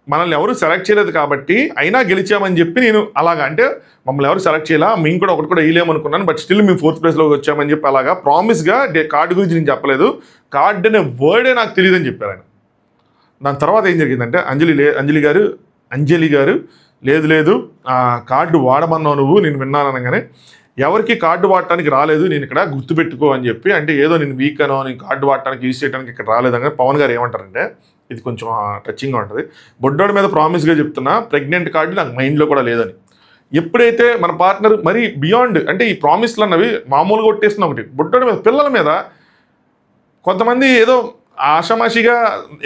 మనల్ని ఎవరు సెలెక్ట్ చేయలేదు కాబట్టి అయినా గెలిచామని చెప్పి నేను అలాగా, అంటే మమ్మల్ని ఎవరు సెలెక్ట్ చేయాలా, మేము కూడా ఒకటి కూడా వేయలేమనుకున్నాను, బట్ స్టిల్ మేము 4th ప్లేస్లోకి వచ్చామని చెప్పి అలాగా ప్రామిస్గా కార్డు గురించి నేను చెప్పలేదు, కార్డు అనే వర్డే నాకు తెలియదని చెప్పారు ఆయన. దాని తర్వాత ఏం జరిగిందంటే అంజలి గారు లేదు కార్డు వాడమన్నావు నువ్వు, నేను విన్నాను అనగానే ఎవరికి కార్డు వాడటానికి రాలేదు, నేను ఇక్కడ గుర్తుపెట్టుకో అని చెప్పి, అంటే ఏదో నేను వీక్ అనో నేను కార్డు వాడటానికి యూజ్ చేయడానికి ఇక్కడ రాలేదనగా పవన్ గారు ఏమంటారంటే, ఇది కొంచెం టచింగ్గా ఉంటుంది, బొడ్డోడి మీద ప్రామిస్గా చెప్తున్నా ప్రెగ్నెంట్ కార్డు నాకు మైండ్లో కూడా లేదని. ఎప్పుడైతే మన పార్ట్నర్ మరి బియాండ్, అంటే ఈ ప్రామిస్లు అన్నవి మామూలుగా కొట్టేస్తున్న ఒకటి, బొడ్డోడి మీద పిల్లల మీద కొంతమంది ఏదో ఆషామాషిగా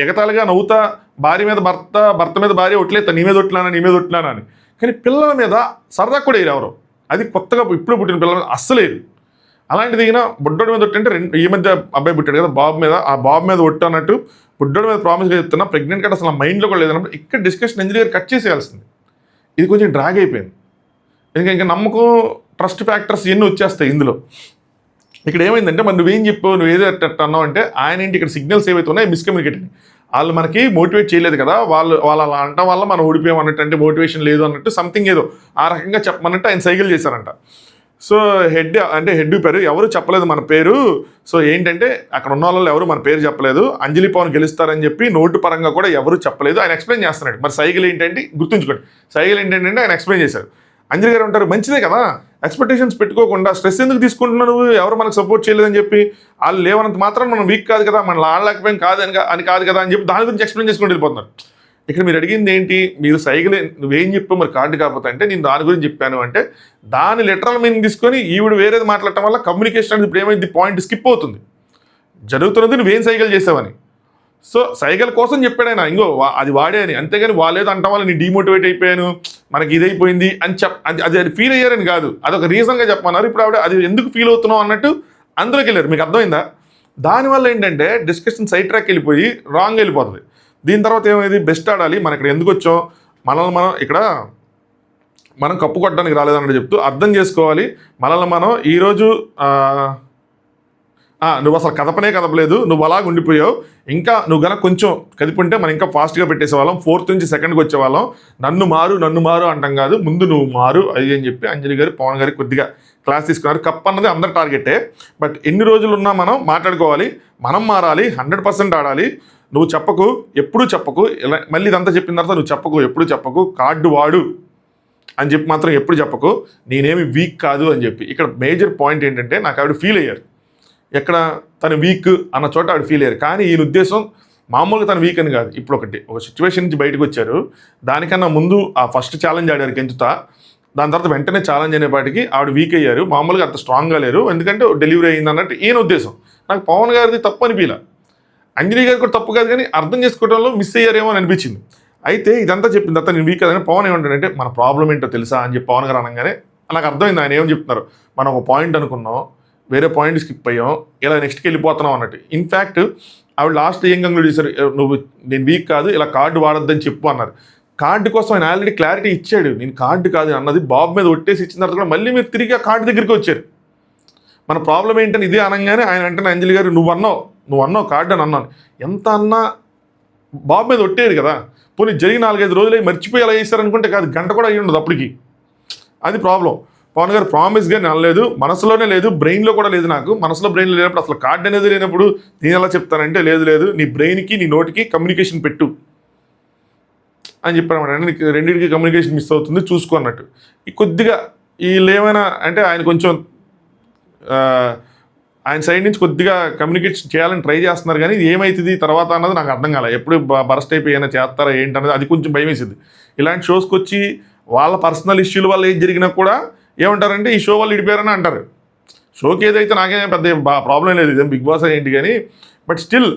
ఎగతాళిగా నవ్వుతా భార్య మీద భర్త మీద భార్య ఒట్లేస్తా, నీ మీద ఒట్లానా అని, కానీ పిల్లల మీద సరదా కూడా వేయరు ఎవరు, అది కొత్తగా ఇప్పుడు పుట్టిన పిల్లల మీద అస్సలేదు. అలాంటిది ఈయన బుడ్డోడి మీద ఒట్టు అంటే ఈ మధ్య అబ్బాయి పుట్టాడు కదా బాబు మీద, ఆ బాబు మీద ఒట్టు అన్నట్టు బుడ్డోడి మీద ప్రామిస్గా చెప్తున్నా ప్రెగ్నెంట్ కార్డు అసలు మైండ్లో కూడా లేదన్నప్పుడు ఇక్కడ డిస్కషన్ ఇంజనీర్ కట్ చేసేయాల్సింది. ఇది కొంచెం డ్రాగ్ అయిపోయింది, ఇంకా నమ్మకం ట్రస్ట్ ఫ్యాక్టర్స్ ఇవన్నీ వచ్చేస్తాయి ఇందులో. ఇక్కడ ఏమైందంటే మరి నువ్వేం చెప్పావు, నువ్వు ఏదో అన్నావు అంటే ఆయన ఏంటి ఇక్కడ సిగ్నల్స్ ఏవైతే ఉన్నాయో మిస్కమ్యూనికేట్ అని, వాళ్ళు మనకి మోటివేట్ చేయలేదు కదా, వాళ్ళు అలా అనటం వల్ల మనం ఓడిపోయాం అన్నట్టు, అంటే మోటివేషన్ లేదు అన్నట్టు సంథింగ్ ఏదో ఆ రకంగా చెప్పమన్నట్టు ఆయన సైకిల్ చేశారంట. సో హెడ్ పేరు ఎవరు చెప్పలేదు మన పేరు, సో ఏంటంటే అక్కడ ఉన్న వాళ్ళు ఎవరు మన పేరు చెప్పలేదు, అంజలి పవన్ గెలుస్తారని చెప్పి నోటు పరంగా కూడా ఎవరు చెప్పలేదు, ఆయన ఎక్స్ప్లెయిన్ చేస్తున్నాడు. మరి సైకిల్ ఏంటంటే గుర్తుంచుకోండి, సైకిల్ ఏంటంటే ఆయన ఎక్స్ప్లెయిన్ చేశారు. అంజలి గారు ఉంటారు మంచిదే కదా, ఎక్స్పెక్టేషన్స్ పెట్టుకోకుండా స్ట్రెస్ ఎందుకు తీసుకుంటున్నావు, ఎవరు మనకు సపోర్ట్ చేయలేదని చెప్పి, వాళ్ళు లేవనంత మాత్రం మనం వీక్ కాదు కదా, మనం ఆడలేకపోయాం అని కాదు కదా అని చెప్పి దాని గురించి ఎక్స్ప్లెయిన్ చేసుకుంటూ వెళ్ళిపోతున్నారు. ఇక్కడ మీరు అడిగింది ఏంటి, మీరు సైకిల్ నువ్వేం చెప్పావు మరి కార్డు కాకపోతే అంటే నేను దాని గురించి చెప్పాను అంటే దాని లిటరల్ మీనింగ్ తీసుకొని ఈవిడ వేరేది మాట్లాడటం వల్ల కమ్యూనికేషన్ అనేది ఇప్పుడు ఏమైంది పాయింట్ స్కిప్ అవుతుంది, జరుగుతున్నది నువ్వేం సైకిల్ చేసావని. సో సైకిల్ కోసం చెప్పాడు ఆయన, ఇంకో అది వాడే అని, అంతేగాని వాళ్ళేదో అంటాం వల్ల నేను డిమోటివేట్ అయిపోయాను మనకి ఇదైపోయింది అని అది ఫీల్ అయ్యారని కాదు, అదొక రీజన్గా చెప్పమన్నారు. ఇప్పుడు ఆవిడ అది ఎందుకు ఫీల్ అవుతున్నావు అన్నట్టు అందులోకి వెళ్ళారు, మీకు అర్థమైందా? దానివల్ల ఏంటంటే డిస్కషన్ సైడ్ ట్రాక్ వెళ్ళిపోయి రాంగ్ వెళ్ళిపోతుంది. దీని తర్వాత ఏమైంది, బెస్ట్ ఆడాలి, మనం ఇక్కడ ఎందుకు వచ్చాం, మనం కప్పు కొట్టడానికి రాలేదన్నట్టు చెప్తూ అర్థం చేసుకోవాలి. మనల్ని మనం ఈరోజు నువ్వు అసలు కదపలేదు, నువ్వు అలాగ ఉండిపోయావు, ఇంకా నువ్వు కనుక కొంచెం కదిపుంటే మనం ఇంకా ఫాస్ట్గా పెట్టేసేవాళ్ళం, 4th నుంచి 2ndకి వచ్చేవాళ్ళం, నన్ను మారు అంటాం కాదు, ముందు నువ్వు మారు అది అని చెప్పి అంజలి గారు పవన్ గారికి కొద్దిగా క్లాస్ తీసుకున్నారు. కప్ అన్నది అందరి టార్గెటే, బట్ ఎన్ని రోజులు ఉన్నా మనం మాట్లాడుకోవాలి, మనం మారాలి, 100% ఆడాలి. నువ్వు ఎప్పుడూ చెప్పకు, ఇలా మళ్ళీ ఇదంతా చెప్పిన తర్వాత నువ్వు ఎప్పుడు చెప్పకు కార్డు వాడు అని చెప్పి మాత్రం ఎప్పుడు చెప్పకు, నేనేమి వీక్ కాదు అని చెప్పి. ఇక్కడ మేజర్ పాయింట్ ఏంటంటే నాకు ఆవిడ ఫీల్ అయ్యారు, ఎక్కడ తను వీక్ అన్న చోట ఆవిడ ఫీల్ అయ్యారు, కానీ ఈయన ఉద్దేశం మామూలుగా తను వీక్ అని కాదు. ఇప్పుడు ఒక సిచ్యువేషన్ నుంచి బయటకు వచ్చారు, దానికన్నా ముందు ఆ ఫస్ట్ ఛాలెంజ్ ఆడారు గెంతుతా, దాని తర్వాత వెంటనే ఛాలెంజ్ అనేపాటికి ఆవిడ వీక్ అయ్యారు, మామూలుగా అంత స్ట్రాంగ్గా లేరు, ఎందుకంటే డెలివరీ అయింది అన్నట్టు ఈయన ఉద్దేశం. నాకు పవన్ గారిది తప్పు అనిపించలే, అంజలి గారు కూడా తప్పు కాదు, కానీ అర్థం చేసుకోవడంలో మిస్ అయ్యారేమో అని అనిపించింది. అయితే ఇదంతా చెప్పింది తర్వాత నేను వీక్ కదని పవన్ ఏమంటాడంటే మన ప్రాబ్లం ఏంటో తెలుసా అని చెప్పి పవన్ గారు అనగానే నాకు అర్థమైంది ఆయన ఏమని చెప్తున్నారు, మనం ఒక పాయింట్ అనుకున్నాం, వేరే పాయింట్ స్కిప్ అయ్యాం, ఇలా నెక్స్ట్కి వెళ్ళిపోతున్నాం అన్నట్టు. ఇన్ఫ్యాక్ట్ ఆవిడ లాస్ట్ ఏం కంక్లూడ్ చేశారు, నేను వీక్ కాదు, ఇలా కార్డు వాడొద్దని చెప్పు అన్నారు. కార్డు కోసం ఆయన ఆల్రెడీ క్లారిటీ ఇచ్చాడు, నేను కార్డు కాదు అన్నది బాబు మీద ఒట్టేసి ఇచ్చిన తర్వాత కూడా మళ్ళీ మీరు తిరిగి ఆ కార్డు దగ్గరికి వచ్చారు. మన ప్రాబ్లం ఏంటని ఇదే అనగానే ఆయన వెంటనే అంజలి గారు నువ్వు అన్నావు కార్డు అని అన్నాను, ఎంత అన్నా బాబు మీద ఒట్టేది కదా, పోనీ జరిగి 4-5 రోజులు మర్చిపోయి ఎలా చేశారనుకుంటే కాదు, గంట కూడా అయ్యి ఉండదు అప్పటికి. అది ప్రాబ్లం. పవన్ గారు ప్రామిస్గా అనలేదు, మనసులోనే లేదు, బ్రెయిన్లో కూడా లేదు. నాకు బ్రెయిన్లో లేనప్పుడు అసలు కార్డు అనేది లేనప్పుడు నేను ఎలా చెప్తానంటే లేదు నీ బ్రెయిన్కి నీ నోటికి కమ్యూనికేషన్ పెట్టు అని చెప్పారన్నమాట. అంటే నీకు రెండింటికి కమ్యూనికేషన్ మిస్ అవుతుంది చూసుకో అన్నట్టు. కొద్దిగా వీళ్ళు ఏమైనా అంటే ఆయన కొంచెం ఆయన సైడ్ నుంచి కొద్దిగా కమ్యూనికేట్ చేయాలని ట్రై చేస్తున్నారు, కానీ ఏమవుతుంది తర్వాత అన్నది నాకు అర్థం కాలే. ఎప్పుడు బరస్ట్ అయిపోయి ఏమైనా చేస్తారా ఏంటన్నది అది కొంచెం భయం వేసింది. ఇలాంటి షోస్కి వచ్చి వాళ్ళ పర్సనల్ ఇష్యూల వల్ల ఏం జరిగినా కూడా ఏమంటారంటే ఈ షో వాళ్ళు ఇడిపోయారని అంటారు. షోకి ఏదైతే నాకేం పెద్ద ప్రాబ్లం లేదు, ఇదేం బిగ్ బాస్ ఏంటి, కానీ బట్ స్టిల్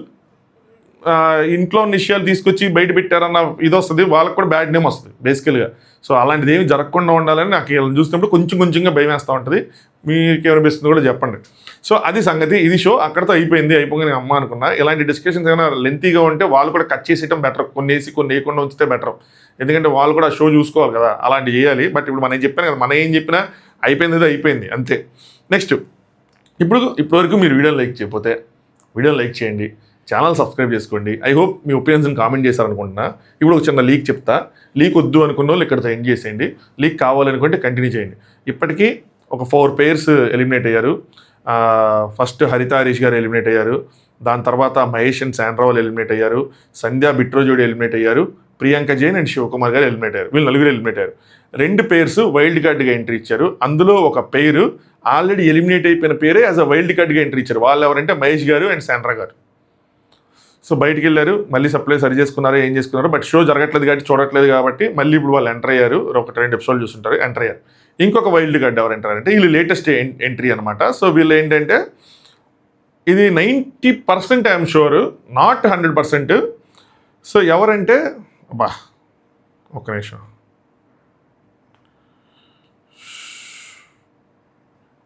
ఇంట్లో ఉన్న విషయాలు తీసుకొచ్చి బయట పెట్టారన్న ఇది వస్తుంది, వాళ్ళకి కూడా బ్యాడ్ నేమ్ వస్తుంది బేసికల్గా. సో అలాంటిది ఏమి జరగకుండా ఉండాలని నాకు వీళ్ళని చూసినప్పుడు కొంచెంగా భయం వేస్తూ ఉంటుంది. మీకు ఏమనిపిస్తుంది కూడా చెప్పండి. సో అది సంగతి, ఇది షో అక్కడితో అయిపోగానే అమ్మ అనుకున్నా. ఇలాంటి డిస్కషన్స్ ఏమైనా లెంతీగా ఉంటే వాళ్ళు కూడా కట్ చేసేయడం బెటర్, కొన్ని వేసి కొన్ని వేయకుండా ఉంచితే బెటర్. ఎందుకంటే వాళ్ళు కూడా షో చూసుకోవాలి కదా, అలాంటివి చేయాలి. బట్ ఇప్పుడు మనం చెప్పాను కదా, మనం ఏం చెప్పినా అయిపోయింది అంతే. నెక్స్ట్, ఇప్పటివరకు మీరు వీడియోని లైక్ చేయకపోతే వీడియోని లైక్ చేయండి, ఛానల్ సబ్స్క్రైబ్ చేసుకోండి. ఐ హోప్ మీ ఒపీనియన్స్ని కామెంట్ చేశారనుకుంటున్నా. ఇప్పుడు ఒక చిన్న లీక్ చెప్తా. లీక్ వద్దు అనుకున్న వాళ్ళు ఇక్కడితో ఎండ్ చేసేయండి, లీక్ కావాలనుకుంటే కంటిన్యూ చేయండి. ఇప్పటికీ ఒక 4 pairs ఎలిమినేట్ అయ్యారు. ఫస్ట్ హరిత హరీష్ గారు ఎలిమినేట్ అయ్యారు, దాని తర్వాత మహేష్ అండ్ శాండ్రా వాళ్ళు ఎలిమినేట్ అయ్యారు, సంధ్య బిట్రో జోడి ఎలిమినేట్ అయ్యారు, ప్రియాంక జైన్ అండ్ శివకుమార్ గారు ఎలిమినేట్ అయ్యారు. వీళ్ళు 4 ఎలిమినేట్ అయ్యారు. 2 pairs వైల్డ్ కార్డ్గా ఎంట్రీ ఇచ్చారు. అందులో ఒక పేరు ఆల్రెడీ ఎలిమినేట్ అయిపోయిన పేరే యాజ్ అ వైల్డ్ కార్డ్గా ఎంట్రీ ఇచ్చారు. వాళ్ళు ఎవరంటే మహేష్ గారు అండ్ శాండ్రా గారు. సో బయటికి వెళ్ళారు, మళ్ళీ సప్లై సరి చేసుకున్నారు, ఏం చేసుకున్నారు. బట్ షో జరగట్లేదు కాబట్టి చూడట్లేదు కాబట్టి మళ్ళీ ఇప్పుడు వాళ్ళు ఎంటర్ అయ్యారు. ఒక 2 episodes చూస్తుంటారు, ఎంటర్ అయ్యారు. ఇంకొక వైల్డ్ కార్డ్ ఎవరు ఎంటర్ అంటే వీళ్ళు లేటెస్ట్ ఎంట్రీ అనమాట. సో వీళ్ళు ఏంటంటే ఇది 90% ఐఎమ్ షూర్, నాట్ 100%. సో ఎవరంటే ఒక్క నిమిషం,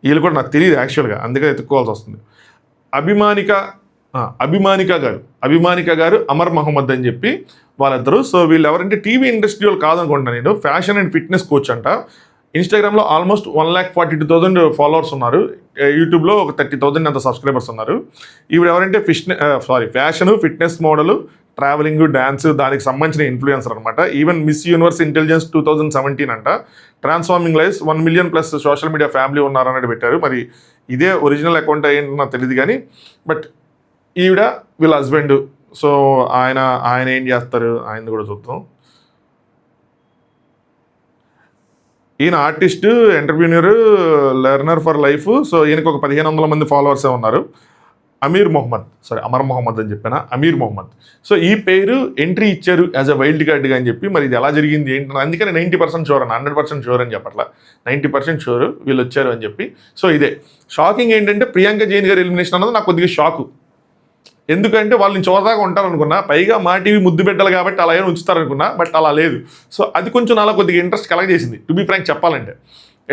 వీళ్ళు కూడా నాకు తెలియదు యాక్చువల్గా, అందుకే ఎత్తుక్కోవాల్సి వస్తుంది. అభిమానిక గారు అమర్ మహమ్మద్ అని చెప్పి వాళ్ళిద్దరు. సో వీళ్ళు ఎవరంటే టీవీ ఇండస్ట్రీ వాళ్ళు కాదనుకుంటున్నాను నేను, ఫ్యాషన్ అండ్ ఫిట్నెస్ కోచ్ అంట. ఇన్స్టాగ్రామ్లో ఆల్మోస్ట్ 1,42,000 ఫాలోవర్స్ ఉన్నారు. యూట్యూబ్లో ఒక 30,000 అంత సబ్స్క్రైబర్స్ ఉన్నారు. ఈవిడ ఎవరంటే fashion fitness model, travelling, dance, దానికి సంబంధించిన ఇన్ఫ్లుయెన్సర్ అనమాట. ఈవెన్ మిస్ యూనివర్స్ ఇంటెలిజెన్స్ 2017 అంట. Transforming life 1 million+ social media family ఉన్నారన్నట్టు పెట్టారు. మరి ఇదే ఒరిజినల్ అకౌంట్ ఏంటో నాకు తెలియదు కానీ, బట్ ఈవిడ వీళ్ళ హస్బెండ్. సో ఆయన ఏం చేస్తారు ఆయన కూడా చూద్దాం. ఈయన artist, entrepreneur, learner for life. So ఈయనకు ఒక 1,500 మంది ఫాలోవర్సే ఉన్నారు. అమర్ మొహమ్మద్ అని చెప్పాను, అమీర్ మొహమ్మద్. సో ఈ పేరు ఎంట్రీ ఇచ్చారు యాజ్ అ వైల్డ్ కార్డ్గా అని చెప్పి. మరి ఇది ఎలా జరిగింది ఏంటి, అందుకని 90% షూర్ అని, 100% షూర్ అని చెప్పట్లా, 90% షూర్ వీళ్ళు వచ్చారు అని చెప్పి. సో ఇదే షాకింగ్. ఏంటంటే ప్రియాంక జైన్ గారు ఎలిమినేషన్ అన్నది నాకు కొద్దిగా షాకు. ఎందుకంటే వాళ్ళని చూడదాకా ఉంటారనుకున్నా, పైగా మా టీవీ ముద్దు బిడ్డలు కాబట్టి అలా ఏమైనా ఉంచుతారనుకున్నా, బట్ అలా లేదు. సో అది కొంచెం అలా కొద్దిగా ఇంట్రెస్ట్ కలగజేసింది, టు బీ ఫ్రాంక్ చెప్పాలంటే.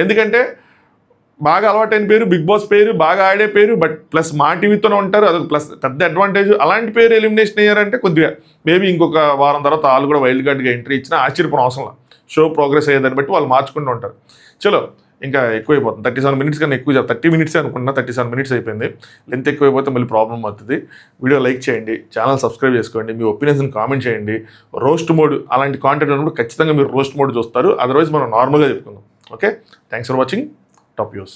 ఎందుకంటే బాగా అలవాటైన పేరు, బిగ్ బాస్ పేరు, బాగా ఆడే పేరు, బట్ ప్లస్ మా టీవీతోనే ఉంటారు, అదొక ప్లస్ పెద్ద అడ్వాంటేజ్. అలాంటి పేరు ఎలిమినేషన్ అయ్యారంటే కొద్దిగా మేబీ ఇంకొక వారం తర్వాత వాళ్ళు కూడా వైల్డ్ కార్డ్గా ఎంట్రీ ఇచ్చినా ఆశ్చర్యపోవడం అవసరం లేదు. షో ప్రోగ్రెస్ అయ్యేదాన్ని బట్టి వాళ్ళు మార్చుకుంటూ ఉంటారు. చలో ఇంకా ఎక్కువైపోతుంది, 37 minutes కన్నా ఎక్కువ, 30 minutes అనుకున్నా, 37 minutes అయిపోయింది. లెంత్ ఎక్కువైపోతే మళ్ళీ ప్రాబ్లం అవుతుంది. వీడియో లైక్ చేయండి, ఛానల్ సబ్స్క్రైబ్ చేసుకోండి, మీ ఒపీనియన్స్ని కామెంట్ చేయండి. రోస్ట్ మోడ్ అలాంటి కాంటెంట్ ఉన్నప్పుడు ఖచ్చితంగా మీరు రోస్ట్ మోడ్ చూస్తారు, అదర్వైజ్ మనం నార్మల్గా చెప్పుకుందాం. Okay, thanks for watching. Top use.